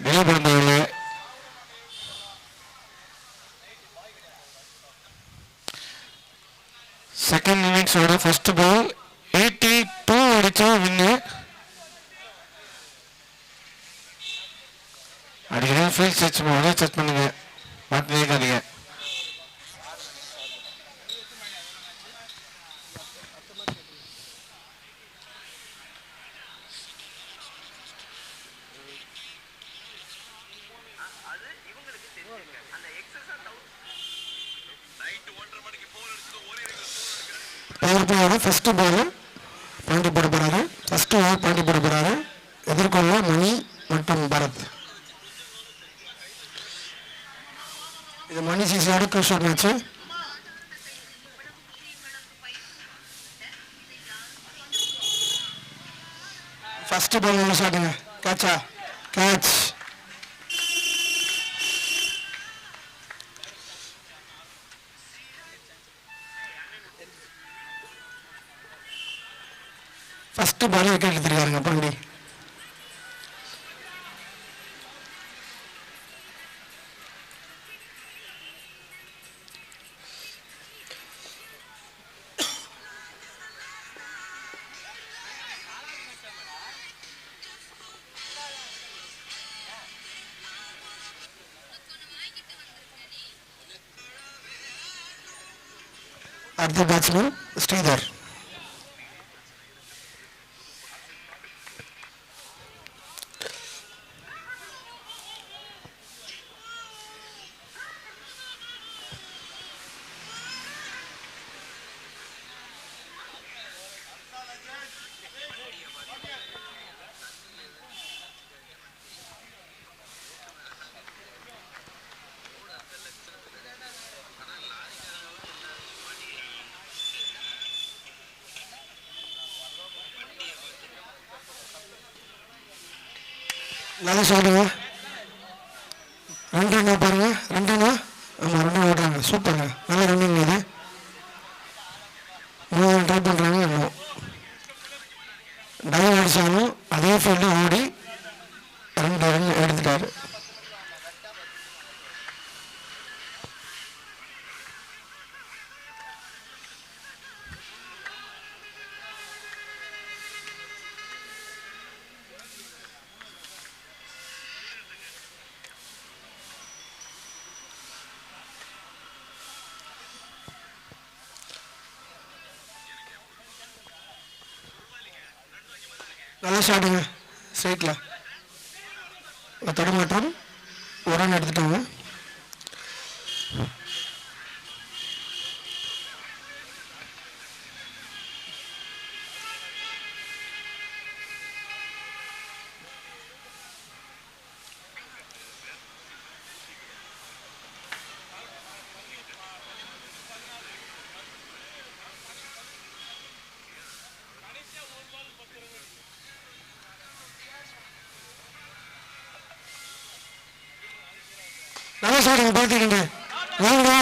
டிலே பண்ணுறதில்ல. செகண்ட் இன்னிங்ஸோட ஃபர்ஸ்ட் பால் 82 அடித்தா வின்னு. அடிக்கடி ஃபீல்ட் சர்ச் உடனே சர்ச் பண்ணுங்க, மாற்றி நினைக்காதீங்க. பவர் பிளேயோட ஃபர்ஸ்ட் பால் பாண்டி போட போறாரு. ஃபர்ஸ்ட் ஓவர் பாண்டி போட போறாரு. எதிர்கொள்ள மணி மற்றும் பரத். இது மணி சீசனோட க்ரூஷியல் மேட்ச். ஃபர்ஸ்ட் பால் நல்லா ஷாட்டுங்க. கேட்சா? கேட்ச். ஃபர்ஸ்ட் பால் விக்கெட் எடுத்துருக்காருங்க பாண்டி. அடுத்த பேட்ஸ்மேன் ஸ்ரீதர். நல்லா சொல்லுங்க. 2 ரன் பாருங்க. 2 ரன்னா? ஆமாம், 2 ஓடுறாங்க. சூப்பருங்க, நல்ல ரன்னிங். இது 3 ட்ரை பண்ணுறாங்க. இன்னும் டைவ் அடித்தாலும் அதே ஃபீல்டு ஓடி 2 ரன் எடுத்துட்டாரு. நல்லா ஷாட்டுங்க. ஸ்ட்ரைட்டில் தடமாற்றம். 1 ரன் எடுத்துட்டாங்க. நல்லா ஷாட்டுங்க. பார்த்துக்கிங்க. வாங்கடா.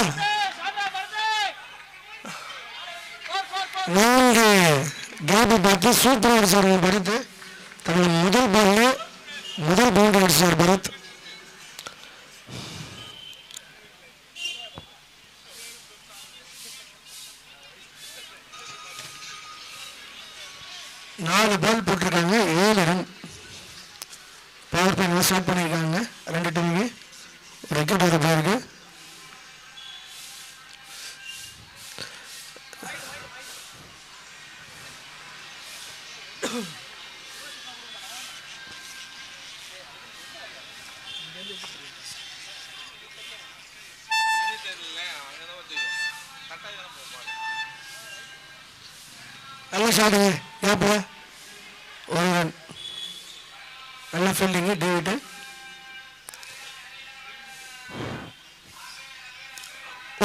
4 கேப்பை பார்த்து சூப்பராக அடிச்சாருங்க பரத். தன்னோட முதல் பாலில் முதல் பவுண்டரி அடிச்சார் பரத். நாலு பால் போட்டிருக்காங்க. 7 ரன். பவர் பிளே ஸ்டார்ட் பண்ணியிருக்காங்க 2 டீமுக்கு. பிளேயருக்கு. நல்ல ஷாட்டுங்க கேப்பில் ஒரு ரன். நல்ல ஃபீல்டிங்கு டேவிட்.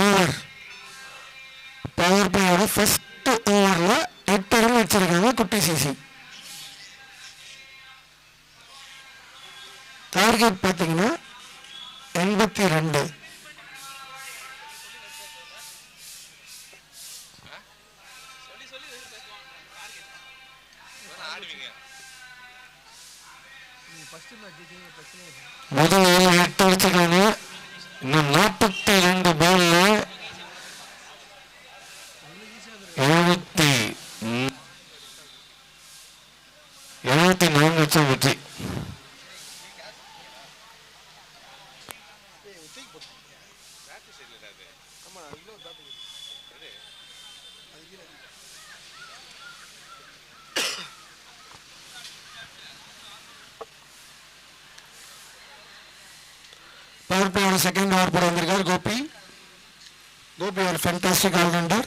ஓவர் பவர் பிளேயோட ஃபர்ஸ்ட் ஓவரில் 8 ரன் வச்சிருக்காங்க குட்டி சிசி. டார்கெட் பார்த்தீங்கன்னா 82. முதல் 8 அடிச்சிருக்காங்க. இன்னும் 42 பால்ல 74 லட்சம் வெற்றி. பவர் பிளேயோட செகண்ட் ஓவர் போட வந்திருக்கார் கோபி. கோபி ஒரு ஃபேண்டாஸ்டிக் ஆல்ரவுண்டர்.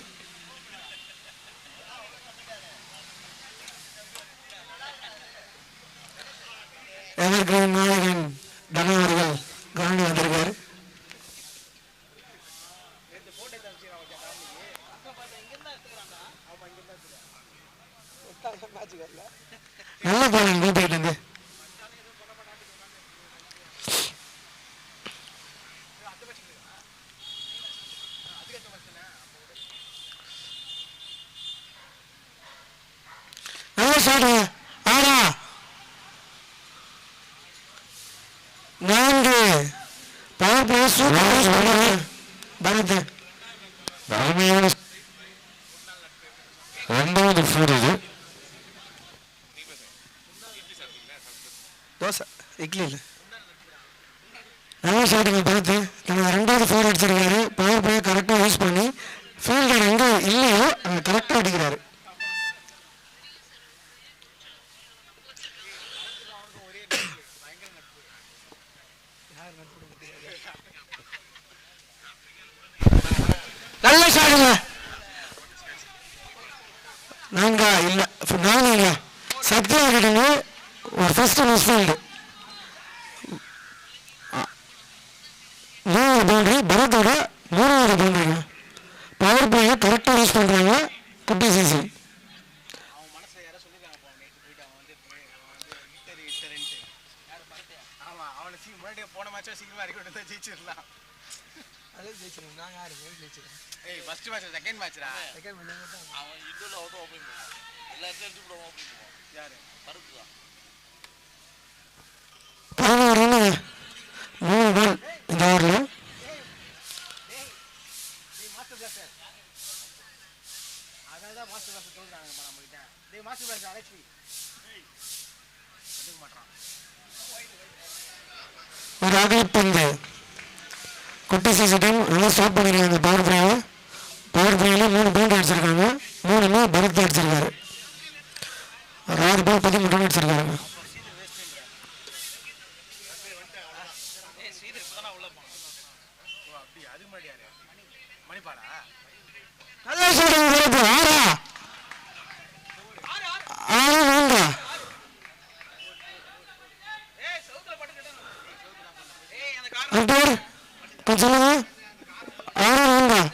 எவர்கிரீன் நாயகன் தனா அவர்கள் கிரவுண்ட் வந்திருக்காரு. நல்ல பாலிங் கோபிக்கிட்ட இருந்து. நல்ல ஷாட். ஆடா 4. Power play super Bharath. அருமையான 2வது ஃபோர் இது. தோசை இட்லி இல்லை. நல்ல ஷாட்டுங்க பார்த்து தனது 2வது ஃபோர் அடிச்சிருக்காரு. பவர் பிளே கரெக்டாக யூஸ் பண்ணி ஃபீல்டர் எங்கே இல்லையோ அங்கே கரெக்டாக அடிக்கிறாரு. நல்ல ஷாட்டுங்க. 4 இல்லை 4 சத்யா கிட்டங்க ஒரு ஃபர்ஸ்ட் மிஸ் ஃபீல்டு. 3வது பவுண்டரி பரத்தோட 3வது பவுண்டரிங்க. பவர் பிளேயை கரெக்டாக யூஸ் பண்ணுறாங்க குட்டி சிசி. போன மேட்ச் சீக்கிரமா இறக்கி ஜெயிச்சிடலாம். அதே ஜெயிச்சிருங்க. நான் யாரு ஜெயிச்சிருக்கேன். ஏய் ஃபர்ஸ்ட் மேட்ச் செகண்ட் மேட்ச்டா. செகண்ட் மேட்ச் அவன் இதுல ஆட்டோ ஓபன் பண்ணுவான். எல்லா இடத்துல எடுத்து போடுவான் ஓபன் பண்ணுவான். யாரு? பருத்துதான். 11 ரன் 3 பால் இந்த ஓவரில். Master plaster. அதான் மாஸ்டர் பிளாஸ்டர் சொல்றாங்க நம்ம கிட்ட. டேய் மாஸ்டர் பிளாஸ்டர் அலெக்ஸ். ஏய் எடுக்க மாட்டான். ஒரு அகலப்பந்து குட்டி சிசி டீம் நல்லா ஸ்டாப் பண்ணிருக்காங்க. பவர் பிளேயை 3 பவுண்டரி அடிச்சிருக்காங்க. 3மே பரத் அடிச்சிருக்காரு. ஒரு 6 பால் 13 ரன் அடிச்சிருக்காங்க. நல்ல ஷாட்டிங் பரத். 6 அம்பேர் கொஞ்சம் சொல்லுங்க. 6 ரன்.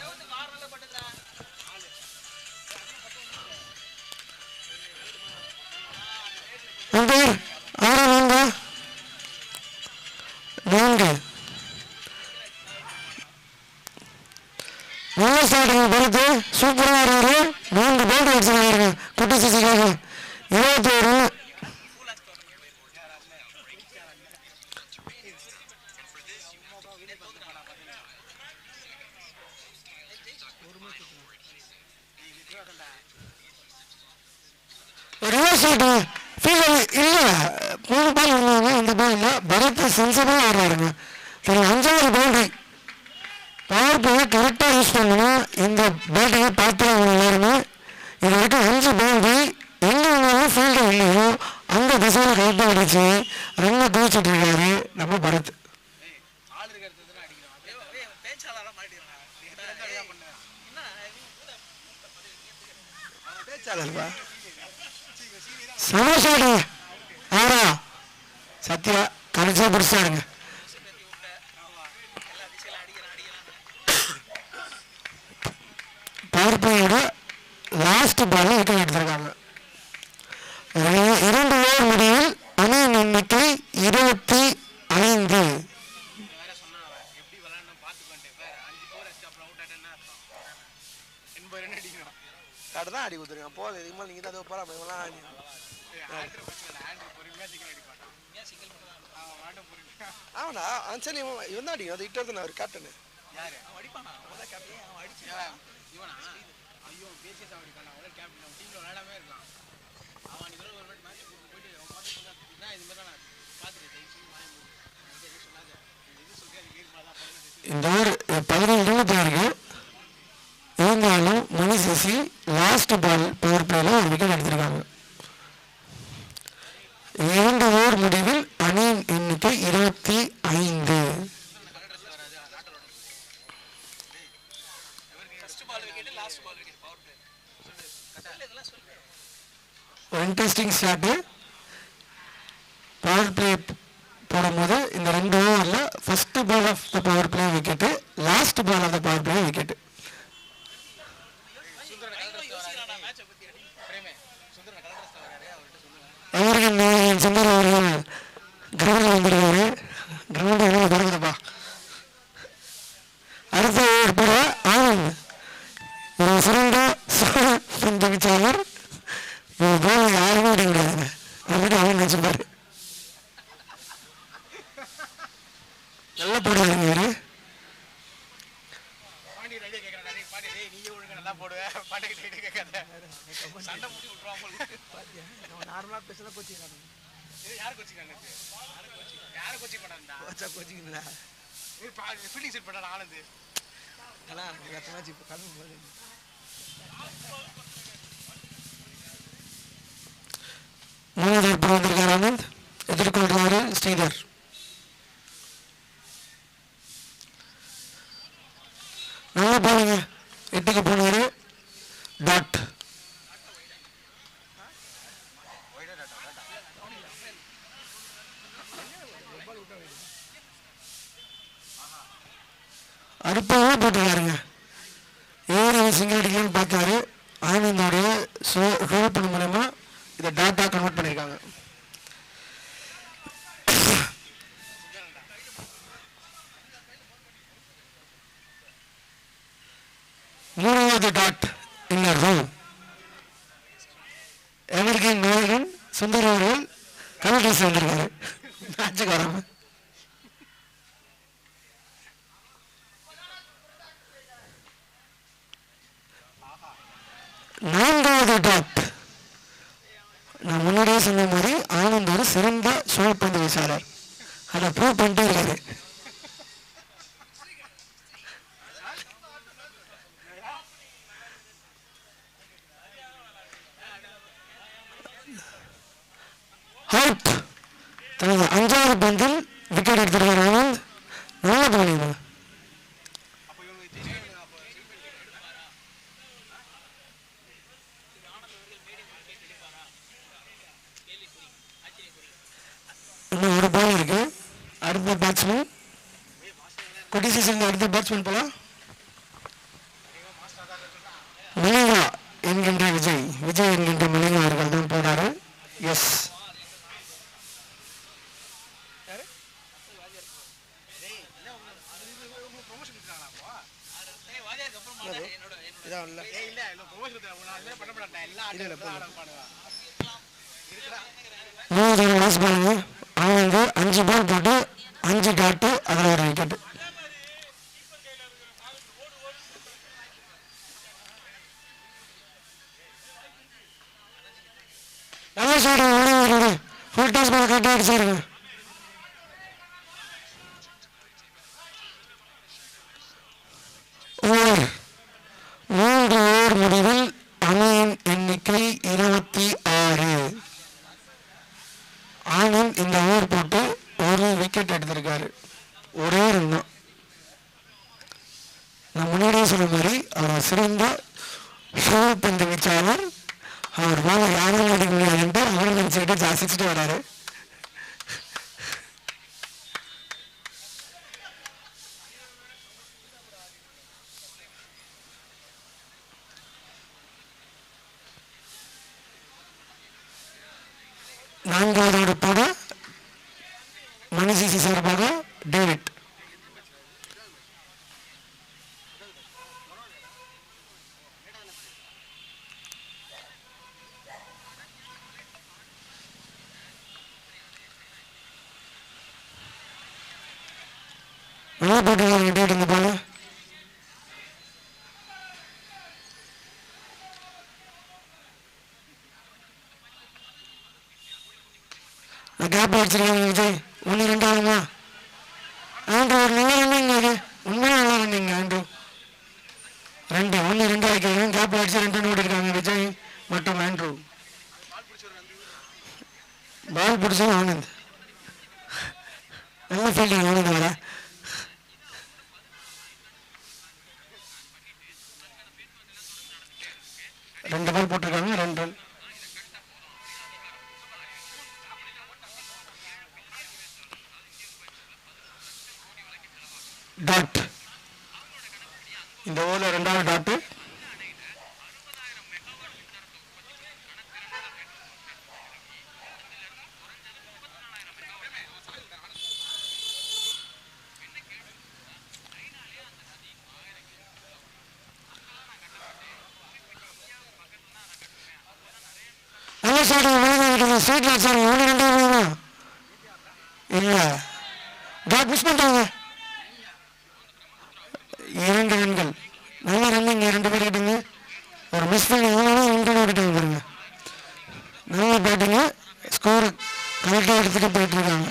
Ampere 6 run. 4. நல்ல ஸ்டார்டிங் பரத்து சூப்பராக இருக்காரு. 4 பவுண்டரி அடிச்சிருக்காருங்க குட்டி சிசிக்காக. 21 ரன். ரிவர்ஸ் ஷாட் ஃபீல்டர் இல்லை. 3 பால் இருந்தாங்க. இந்த பால் இல்லை. பரத் சென்சபிளாக ஆடுறாருங்க. சரி 5வது பவுண்டரி பவர் பிளேயை கரெக்டாக யூஸ் பண்ணணும். இந்த பேட்டிங்கை பார்த்து அவங்க எல்லாருமே இது வரைக்கும் 5 பவுண்டரி எங்கே இருந்தாலும் ஃபீல்டு இல்லையோ அந்த திசையில் கரெக்டாக அடிச்சு ரன்னை குவிச்சிட்டு இருக்காரு நம்ம பரத். சமோசாடு ஆரா சத்யா கடைசியா பிடிச்சாருங்க. பவர் பிளேயோட லாஸ்ட் பால் விக்கெட் எடுத்திருக்காங்க. 2 ஓவர் முடிவில் அணியின் எண்ணிக்கை 25. தான் அடி கொடுத்துருங்க போதும். இதுக்கு மேலே நீங்கள் தான் அதை போகலாம் இவெல்லாம் ஆமாண்ணா சரி இவன் தான் அடிக்கும். அது இட்டு வருது அவர் கேப்டனு இந்த ஓவர் 17-26 இருந்தாலும் மணி சசி லாஸ்ட் பால் பவர் பிளேல ஒரு விக்கெட் எடுத்திருக்காங்க. 2 ஓவர் முடிவில் அணியின் எண்ணிக்கை 25. Interesting start. பவர் பிளே போடும்போது இந்த 2 ஓவரில் first ball of the power play wicket, last ball of the power play wicket. அவர்கள் சுந்தர் அவர்கள் கிரவுண்டில் வந்துருக்காரு. கிரவுண்டு என்ன திறக்குதுப்பா. அடுத்த ஓவர் போட ஆனந்த் ஒரு சிறந்த பந்துவீச்சாளர். போல் யாருமே அடிக்க முடியாதுங்க. அப்படி அவன் நினச்சிப்பாரு. நல்லா போடுவாருங்க இவரு. நார்மலாக பேசுனா கோச்சிக்கிறாங்க. யார் கோச்சிக்கிறாங்க? யார் கோச்சிங் பண்ணா கோச்சிங்களா? ஃபீல்டிங் செட் பண்ணா ஆனந்த் ஆனால் அடுத்த மேட்ச் இப்போ கலந்து போகுது. மூணாவது வந்திருக்காரு ஆனந்த். எதிர்கொள்றாரு ஸ்ரீதர். நல்லா போனீங்க. 8க்கு போனாரு. டாட் அடுப்பாக போட்டுருக்காருங்க. ஏழு சிங்கிள் அடிக்கலாம்னு பார்த்தாரு. ஆனந்தோடைய ரோல் மூலமா இதை டாட்டா கன்வெர்ட் பண்ணியிருக்காங்க. மூணாவது டாட் இன்னர் ரோல். எவர்கின் நாயகன் சுந்தர் அவர்கள் கமிட்டிஸ் வந்திருக்காரு மேட்சுக்கு வராம. நான்காவது டாட். நான் முன்னாடியே சொன்ன மாதிரி ஆனந்த் ஒரு சிறந்த சுழற்பந்து வீச்சாளர். அதை ப்ரூவ் பண்ணிட்டே இருக்காரு. அவுட். தனது 5வது பந்தில் விக்கெட் எடுத்திருக்காரு ஆனந்த். நல்லா பண்ணிடுங்க. இன்னும் ஒரு பால் இருக்கு. அடுத்த பேட்ஸ்மேன் குட்டி சீசன் அடுத்த பேட்ஸ்மேன் போலாம். மலிங்கா என்கின்ற விஜய் என்கின்ற மலிங்கா அவர்கள் தான் போனாரு. எஸ் லாஸ் பாருங்க. அவங்க 5 பால் போட்டு 5 டாட்டு, அதில் ஒரு விக்கெட். நல்லா சொல்றேன். ஃபுல் டாஸ் பால் கரெக்டாக அடிச்சாருங்க. ஓவர் முடிவில் அணியின் எண்ணிக்கை 26. ஆனந்த் இந்த ஓவர் போட்டு ஒரு விக்கெட் எடுத்திருக்காரு. ஒரே ரன் தான். நான் முன்னாடியே சொன்ன மாதிரி அவர் சிறந்த ஷோ பந்து வீச்சாளர். அவர் மேலே யாரும் அடிக்க முடியாதுன்ட்டு அவர் நினச்சிக்கிட்டு ஜாசிச்சுட்டு வராரு. நான்காவது போட மணிசிசி சார்பாக டேவிட். நல்லா போட்டுருக்காங்க டேவிட் இந்த பால். கேப் அடிச்சிருக்காங்க விஜய். 1-2 ஆகுமா ஆண்ட்ரூ? ஒரு நல்ல ரன்னிங் அது, உண்மையாக நல்லா ரன்னிங் ஆண்ட்ரூ. 1-2 ஆகிக்கிறாங்க. கேப் அடிச்சு 2 ரன் ஓடிருக்காங்க விஜய் மற்றும் ஆண்ட்ரூ. பால் பிடிச்சது ஆனந்த். நல்ல ஃபீல்டிங் ஆனந்த் வர. ரெண்டு பால் போட்டிருக்காங்க, 2 ரன். டாட். இந்த ஓவரில் 2வது டாட்டு. நல்ல ஷாட் ஸ்ட்ரைட் லைட் சார். 1-2 இல்லை, டாட் மிஸ் பண்ணிட்டாங்க. 2 ரன்கள். நல்ல ரன்னிங் 2 பேர் கிட்டங்க. ஒரு மிஸ் பண்ணி 2 ரன் ஓடிட்டாங்க பாருங்க. நல்ல பேட்டிங்க. ஸ்கோர் கரெக்டாக எடுத்துகிட்டு போயிட்டு இருக்காங்க.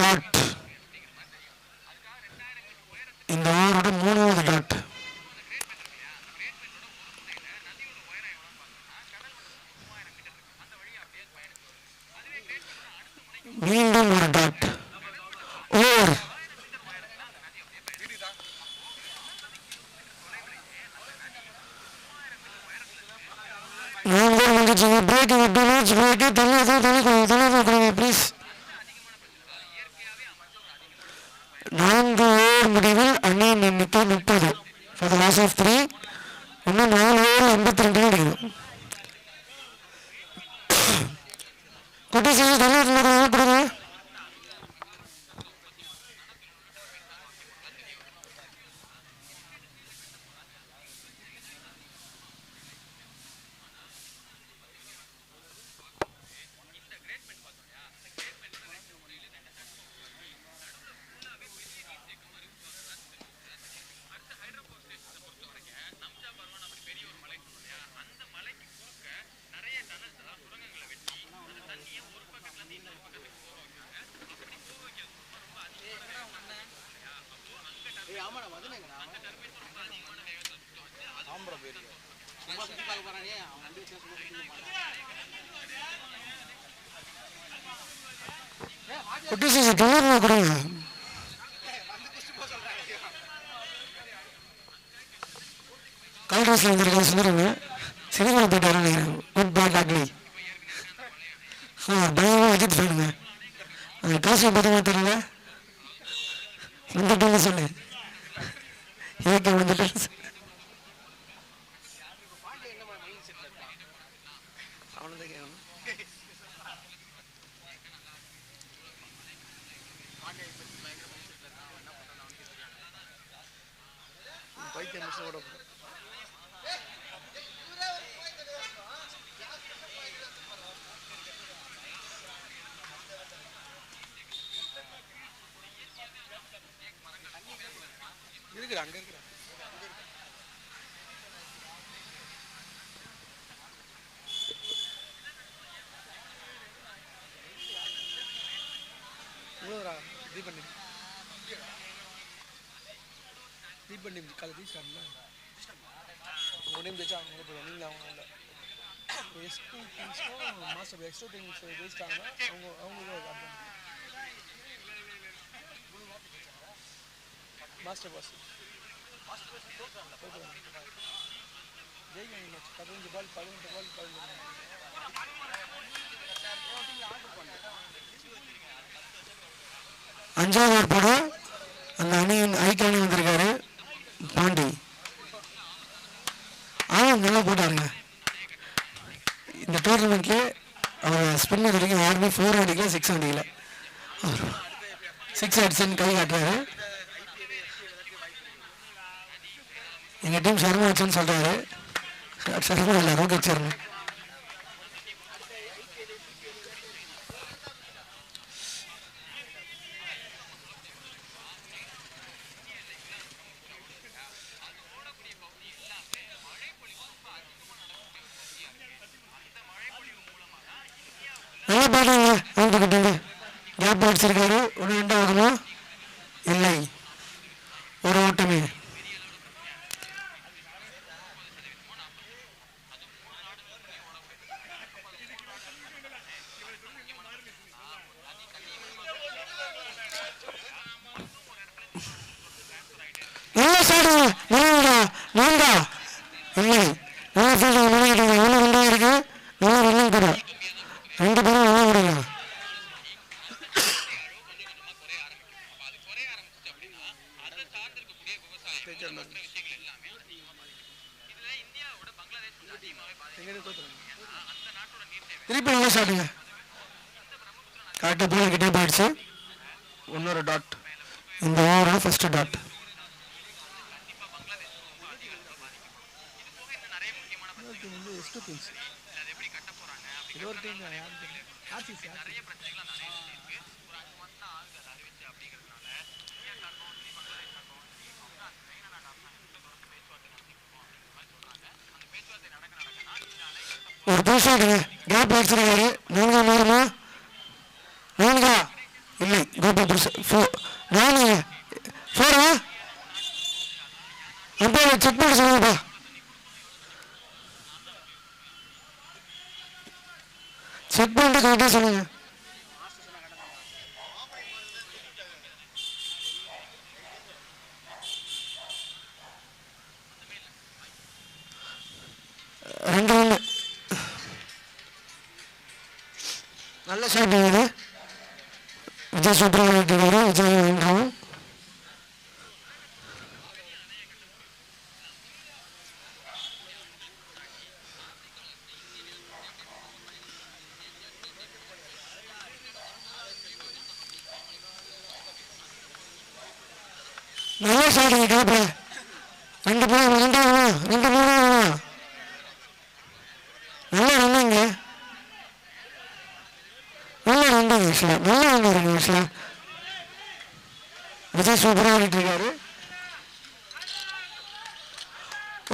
டாட். இந்த ஓவரோட 3வது டாட். மீண்டும் ஒரு டாட். ஓவர். ப்ளீஸ். 4 ஓவர் முடிவில் அணியின் எண்ணிக்கை 30 for the loss of 3. இன்னும் 4 ஓவர் 82 அடிக்கணும். குட்டி செய்ய தலைவர் கொடுங்க. குட்டி செய்ய தலைவர் கொடுங்க. கலர் வந்துருக்காங்க சொல்லுறாங்க. சினிமாவில் போயிட்டு வர நினைக்கிறேன். குட் பேட் அக்லி. பயங்கரமாக வச்சுட்டு சொல்லுங்க. அந்த காசு பத்தமாக தெரியல. வந்துட்டு சொல்லு. ஏக்க வந்துட்டு அவனதான் கேட்கணும். பைத்தியம் மிஷோட இருக்கிற அங்க இருக்கிற அவ்வளோடா தீபண்ணி காலை தீச்சாங்கல்ல உடனே ஜெயிச்சா அவங்க போடுவாங்க அவங்க இல்லை எக்ஸ்ட்ரா டீம்ஸும் மாஸ்டர் எக்ஸ்ட்ரா டீம்ஸ் ஜெயிச்சிட்டாங்கன்னா அவங்க மாஸ்டர் பாஸ் ஜெயிக்க 15 பால் 18 பால் 15 அஞ்சாவது ஏற்பாடு அந்த அணியின் ஐக்கிய வந்திருக்காரு பாண்டி. நல்லா போட்டாருங்க. இந்த டோர்னமெண்ட்லேயே அவர் ஸ்பின்னர் வரைக்கும் யாருமே 4 அடிக்கல 6 அடிக்கல. 6 அடிச்சுன்னு கை காட்டுறாரு. எங்கள் டீம் சர்மா வச்சுன்னு சொல்கிறாரு. சர்மா இல்லை, ரோஹித் சர்மா. நல்லா பாடுங்க. அவங்கக்கிட்ட கேப் அடிச்சிருக்காரு. ஒன்று 2 ஆகுமா? இல்லை, ஒரு ஓட்டமே. நல்லா சாடுங்க. நீங்கா இல்லை, நல்லா சொல்லுங்க. நினைக்கிட்டீங்க 1-2 இருக்கு. நல்லா ரன்னிங் கூட 2 பேரும் நல்லா விடுங்க. திருப்பி நல்லா சாப்பிடுங்க. கரெக்டாக போய் கிட்டே போயிடுச்சு. இன்னொரு டாட். இந்த ஓவரோட ஃபர்ஸ்ட் டாட். ஒரு புதுசாக கேப் அடிச்சிருக்காரு. 4 நேரமா 4 இல்லை, கோபா புதுசு 4 4 அப்போ செக் பண்ணி சொல்லுங்கப்பா. செக் பண்ணிட்டு கரெக்டாக சொல்லுங்க. நல்ல ஷாட் இது. விஜய் சூப்பராக விளையாட்டுக்காரு. விஜய் வேண்டாம். நல்லா ஷாட்டுங்க கேப்ல. 2 பேரும் 2 நல்லா ரன்னிங்க. நல்லா ரன்னிங் விஷயம். நல்லா ரன்னிங் விஷயம். விஜய் சூப்பராக ஆடிட்டு இருக்காரு.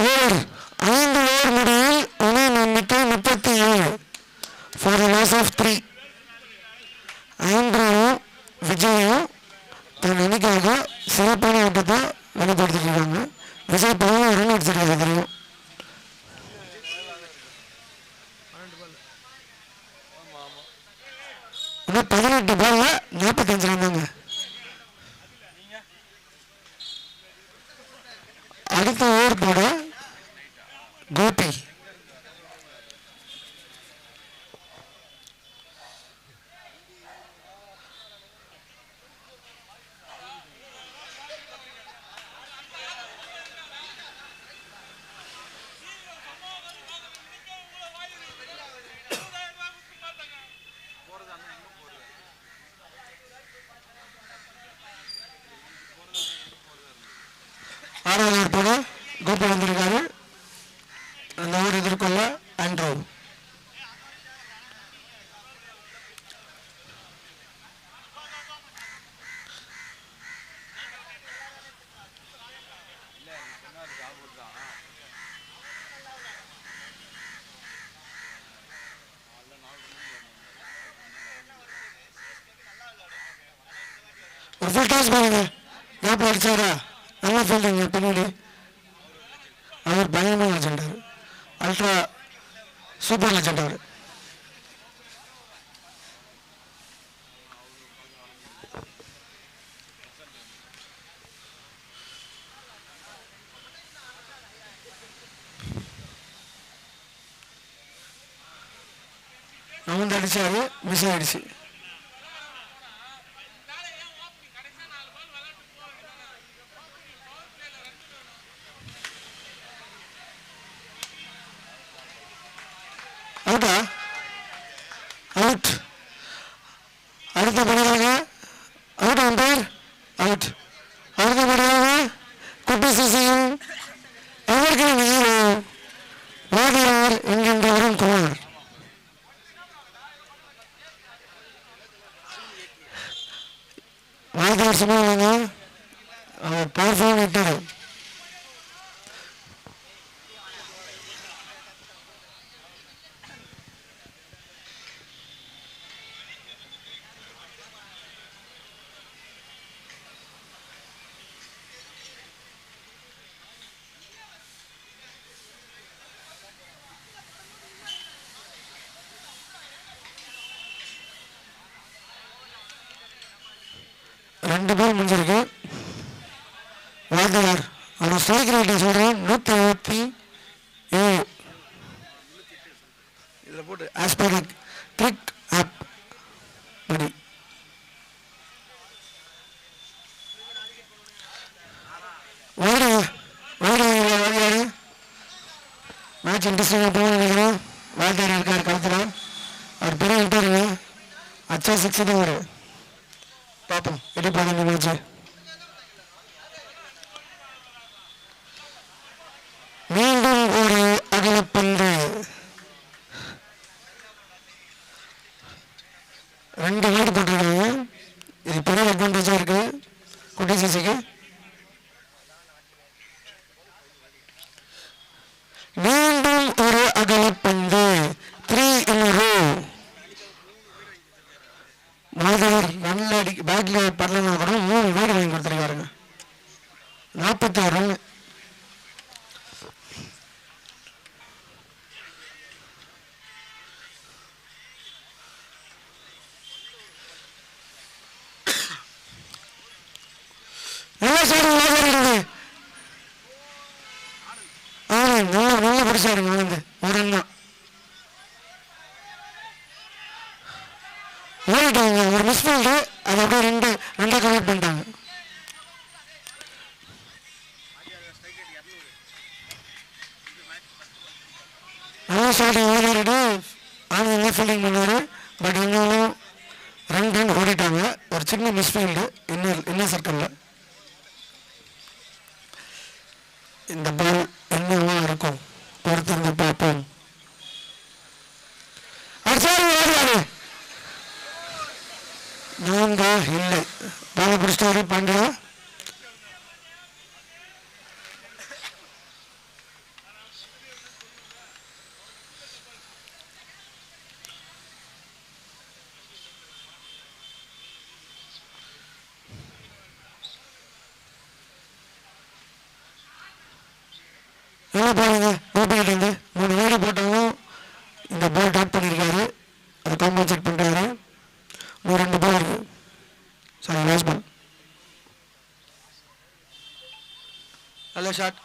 ஓவர் 5 ஓவர் முடிவில் அணி முன்னிட்டு 37 ஃபார் த லாஸ் ஆஃப் 3. ஆண்ட்ரூவும் விஜயும் தன் அணிக்காக சிறப்பான ஆட்டத்தை வெளிப்படுத்திட்டு இருக்காங்க. விஜய் 11 ரன் அடிச்சிருக்காரு. தெரியும். இன்னும் 18 பால்ல 45 ரன் தாங்க. அடுத்த ஓவர் போட கோபி. ஒரு ஃபுல் டாஸ் பாருங்க. கேப் அடிச்சாரா? நல்லா ஃபீல்டிங்க பின்னாடி. அவர் பயங்கரமாக லெஜெண்ட். அல்ட்ரா சூப்பர் லெஜெண்ட் அவர். அவன் அடிச்சாரு, மிஸ் ஆயிடுச்சு. அவுட்டா? அவுட். அடுத்தபடியாக அவுட் அம்பையர் அவுட். அடுத்தபடியாக குட்டி சிசியும் எவர்கிரீன் ஹீரோ வாதியார் என்கின்ற வருண்குமார். வாதியார் சொன்னாங்க அவர் பவர்ஃபுல்லாக விட்டார். ரெண்டு பேர் முடிஞ்சிருக்கு. வாத்தியார் அவரோட ஸ்ட்ரைக் ரேட்டிங் சொல்கிறேன் 177. இதில் போட்டு ஆஸ்பெக்ட் கிளிக் ஆப் படி. வாடியா வாத்தியார் மேட்ச் இன்ட்ரெஸ்டிங்காக போகணும்னு நினைக்கிறேன். வாத்தியார் இருக்கார் களத்தில். அவர் பெரிய விட்டாருங்க. அச்சா 6 தான் வரும். பார்ப்போம் எப்படி பார்க்க மேட்ச்சு. மீண்டும் ஒரு அகலப்பந்து. 2 வீடு போட்டிருக்காங்க. இது பெரிய அட்வான்டேஜாக இருக்கு குட்டி சிசிக்கு. மீண்டும் ஒரு அகலப்பந்து. 3 in a row. மாதவர் நல்ல பேட்டில் படலனா கூட 3 வீடு வாங்கி கொடுத்துருக்காருங்க. 46 ரன். நல்லா பிடிச்சாருங்க வந்து ஒரு ரன் தான் ஓடிட்டாங்க. ஒரு மிஸ் ஃபீல்டு அதை அப்படியே ரெண்டா கனெக்ட் பண்ணிட்டாங்க. நல்லா ஷாட்டிங் ஓடிட்டு ஆனால் நல்லா ஃபீல்டிங் பண்ணாரு. பட் இருந்தாலும் 2 ரன் ஓடிட்டாங்க. ஒரு சின்ன மிஸ் ஃபீல்டு இன்னர் சர்க்கிளில். இந்த பால் என்னவா இருக்கும் பொறுத்திருந்து பார்ப்போம். நாங்க இல்லை பாலை பிடிச்சிட்டாரு பாண்டியா. என்ன பாருங்க ஓபிக்கிட்டேருந்து 3 வீடு போட்டாலும் இந்த பால் டாட் பண்ணியிருக்காரு. அதை காம்பன்சேட் பண்ணுறாரு. 2 பால் இருக்கு. Sorry last ball. நல்ல ஷாட்.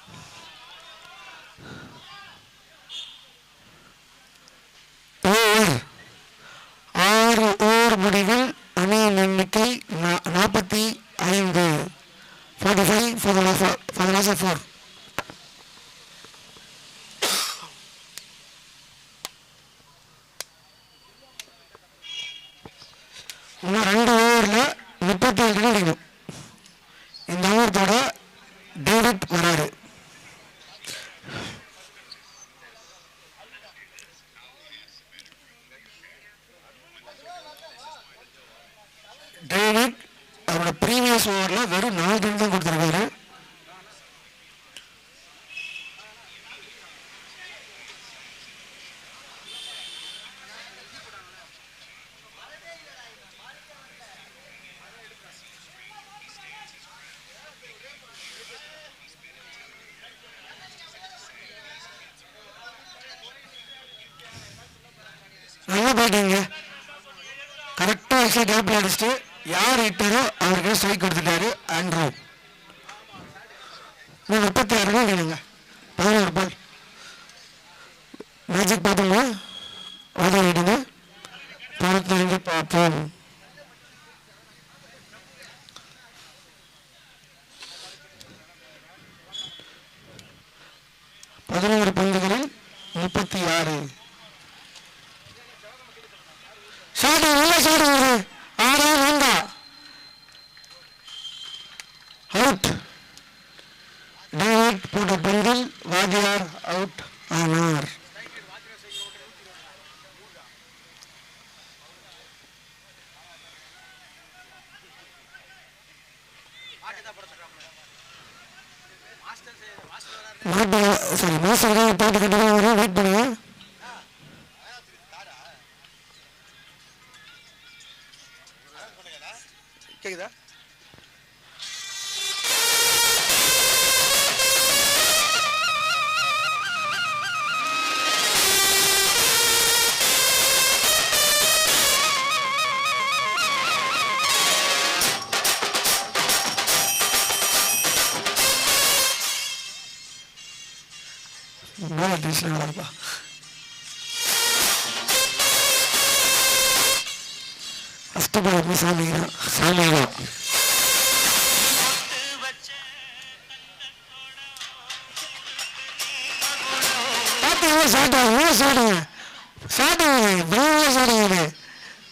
ஆறு ஓவர் முடிவில் அணியின் எண்ணிக்கை 45. 45 for the last of 4. இன்னும் 2 ஓவரில் 37 ரன் அடிக்கணும். இந்த ஓவரத்தோட டேவிட் வராரு. டேவிட் அவரோட ப்ரீவியஸ் ஓவரில் வெறும் 4 ரன் தான் கொடுத்துருக்காரு. பாக்ஸை கேப்பில் அடிச்சுட்டு யார் ஹிட்டரோ அவருக்கு ஸ்ட்ரைக் கொடுத்துட்டாரு ஆண்ட்ரூ. 36 ரன் வேணுங்க. 11 பால். மேஜிக் பார்த்தோம்னா உதவிடுங்க. பொறுத்திருந்து பார்ப்போம். பதினோரு பந்துகளில் 36. ஷாட் நல்ல ஷாட் வருது. 6 வேண்டா. அவுட். டேவிட் போட்ட பந்தில் வாத்தியார் அவுட் ஆனார். மாஸ்டர் பாட்டு கண்டிப்பாக வரும். வெயிட் பண்ணுங்க. கேக்குதா? நல்லாப்பா. ஃபஸ்ட்டு பால் சாமிதான்.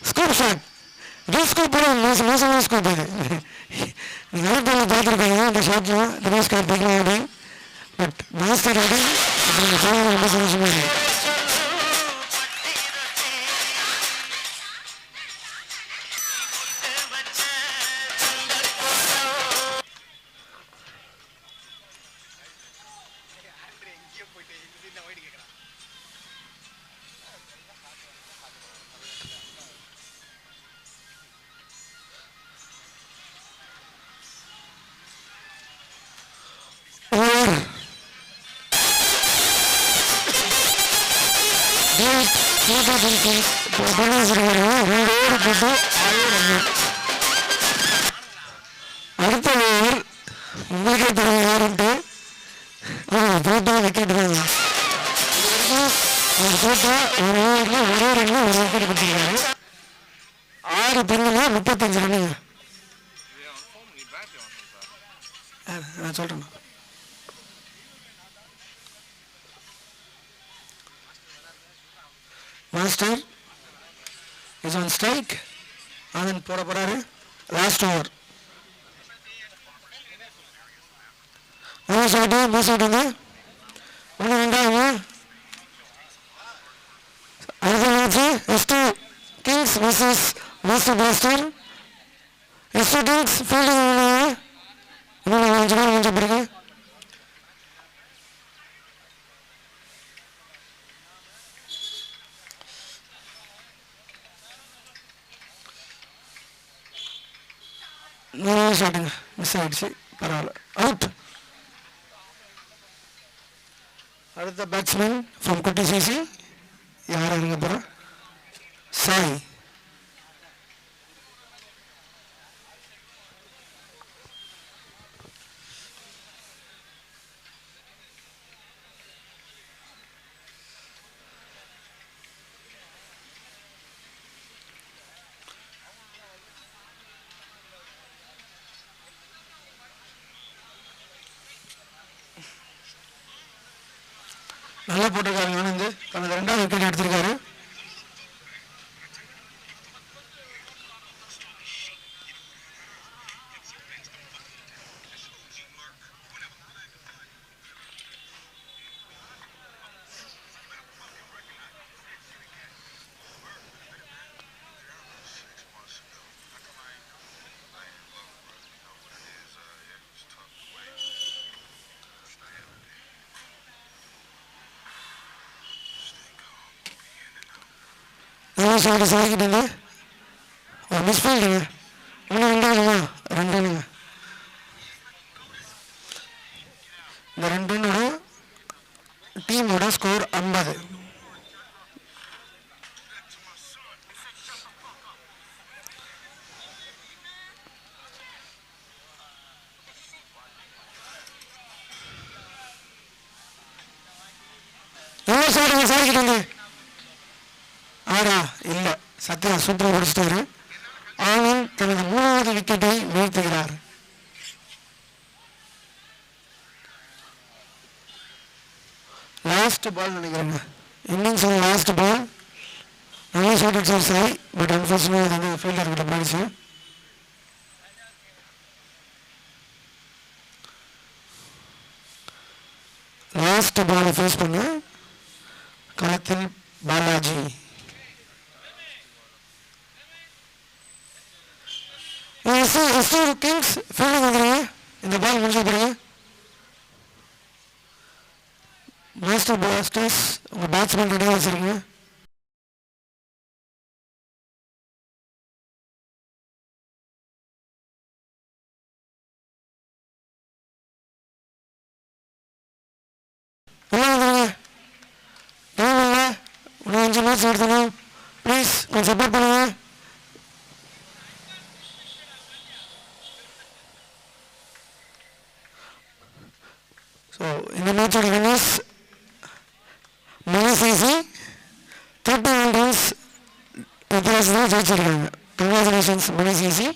Scoop shot. ஸ்கூப் மோசமான ஸ்கூப் இது. நீங்கள் பார்த்துருக்கீங்க இந்த ஷாட்லாம் தினேஷ் கார்த்திக்லாம் அப்படி. பட் மாஸ்டர் அப்படி ரொம்ப சந்தோஷமாக இருக்கு. அடுத்த ஓவர் உங்களுக்கே தெரியும் யாருன்ட்டு. தோட்டா விக்கெட் தாங்க. தோட்டா ஒரு ஓவரில் ஒரே ரன்ல ஒரு விக்கெட் கொடுத்துருக்காரு. 6 பந்துல 35 ரன்னுங்க. நான் சொல்றேன். Master is on strike. Anand போட போறாரு. Last over. மூசாட்டுங்க. 1 2 அடுத்த match ST Kings versus Master Blaster. ST Kings fielding இன்னும் 5 பேர் கொஞ்சம் பிறகு. ஷாட்டுங்க மிஸ் ஆயிடுச்சு. பரவாயில்ல. அவுட். அடுத்த பேட்ஸ்மேன் ஃப்ரம் குட்டி சிசி. யார் இருங்க போற? சாய். நல்லா போட்டிருக்காரு ஆனந்த். தனது 2வது விக்கெட் எடுத்திருக்காரு. ஷாட்டு சாகிட்டுங்க. மிஸ் பண்ணிடுங்க. இன்னும் 2 ரன்னுங்க. 2 ரன்னுங்க. இந்த 2 ரன்னோட டீமோட ஸ்கோர் 50. க்ளோஸ் ஆடுங்க சார் கிட்ட வந்து. ஆடா இல்லை, சத்யா சூப்பராக பிடிச்சிட்டாரு. ஆனந்த் தனது 3வது விக்கெட்டை வீழ்த்துகிறார். லாஸ்ட் பால் நினைக்கிறேங்க, இன்னிங்ஸ் லாஸ்ட் பால். நல்லா ஷாட் அடிச்சார் சாய், பட் அன்ஃபார்ச்சுனேட் அது வந்து ஃபீல்டர் கிட்ட போயிடுச்சு. லாஸ்ட் பாலை ஃபேஸ் பண்ண களத்தில் பாலாஜி. கிங்ஸ் ஃபீல்டிங் வந்துடுங்க, இந்த பால் முடிஞ்ச பிறகு. மாஸ்டர் பிளாஸ்டர்ஸ் உங்கள் பேட்ஸ்மேன் ரெடியாக வச்சுருங்க. இன்னும் 5 மேட்ச் எடுத்தணும், ப்ளீஸ் கொஞ்சம் சப்போர்ட் பண்ணுங்க. ஸோ இந்த மேட்சோட வின்னர்ஸ் மணிசிசி 31 ரன்ஸ் வித்தியாசம் தான் ஜெயிச்சிருக்காங்க. கங்க்ராச்சுலேஷன்ஸ் மணிசிசி.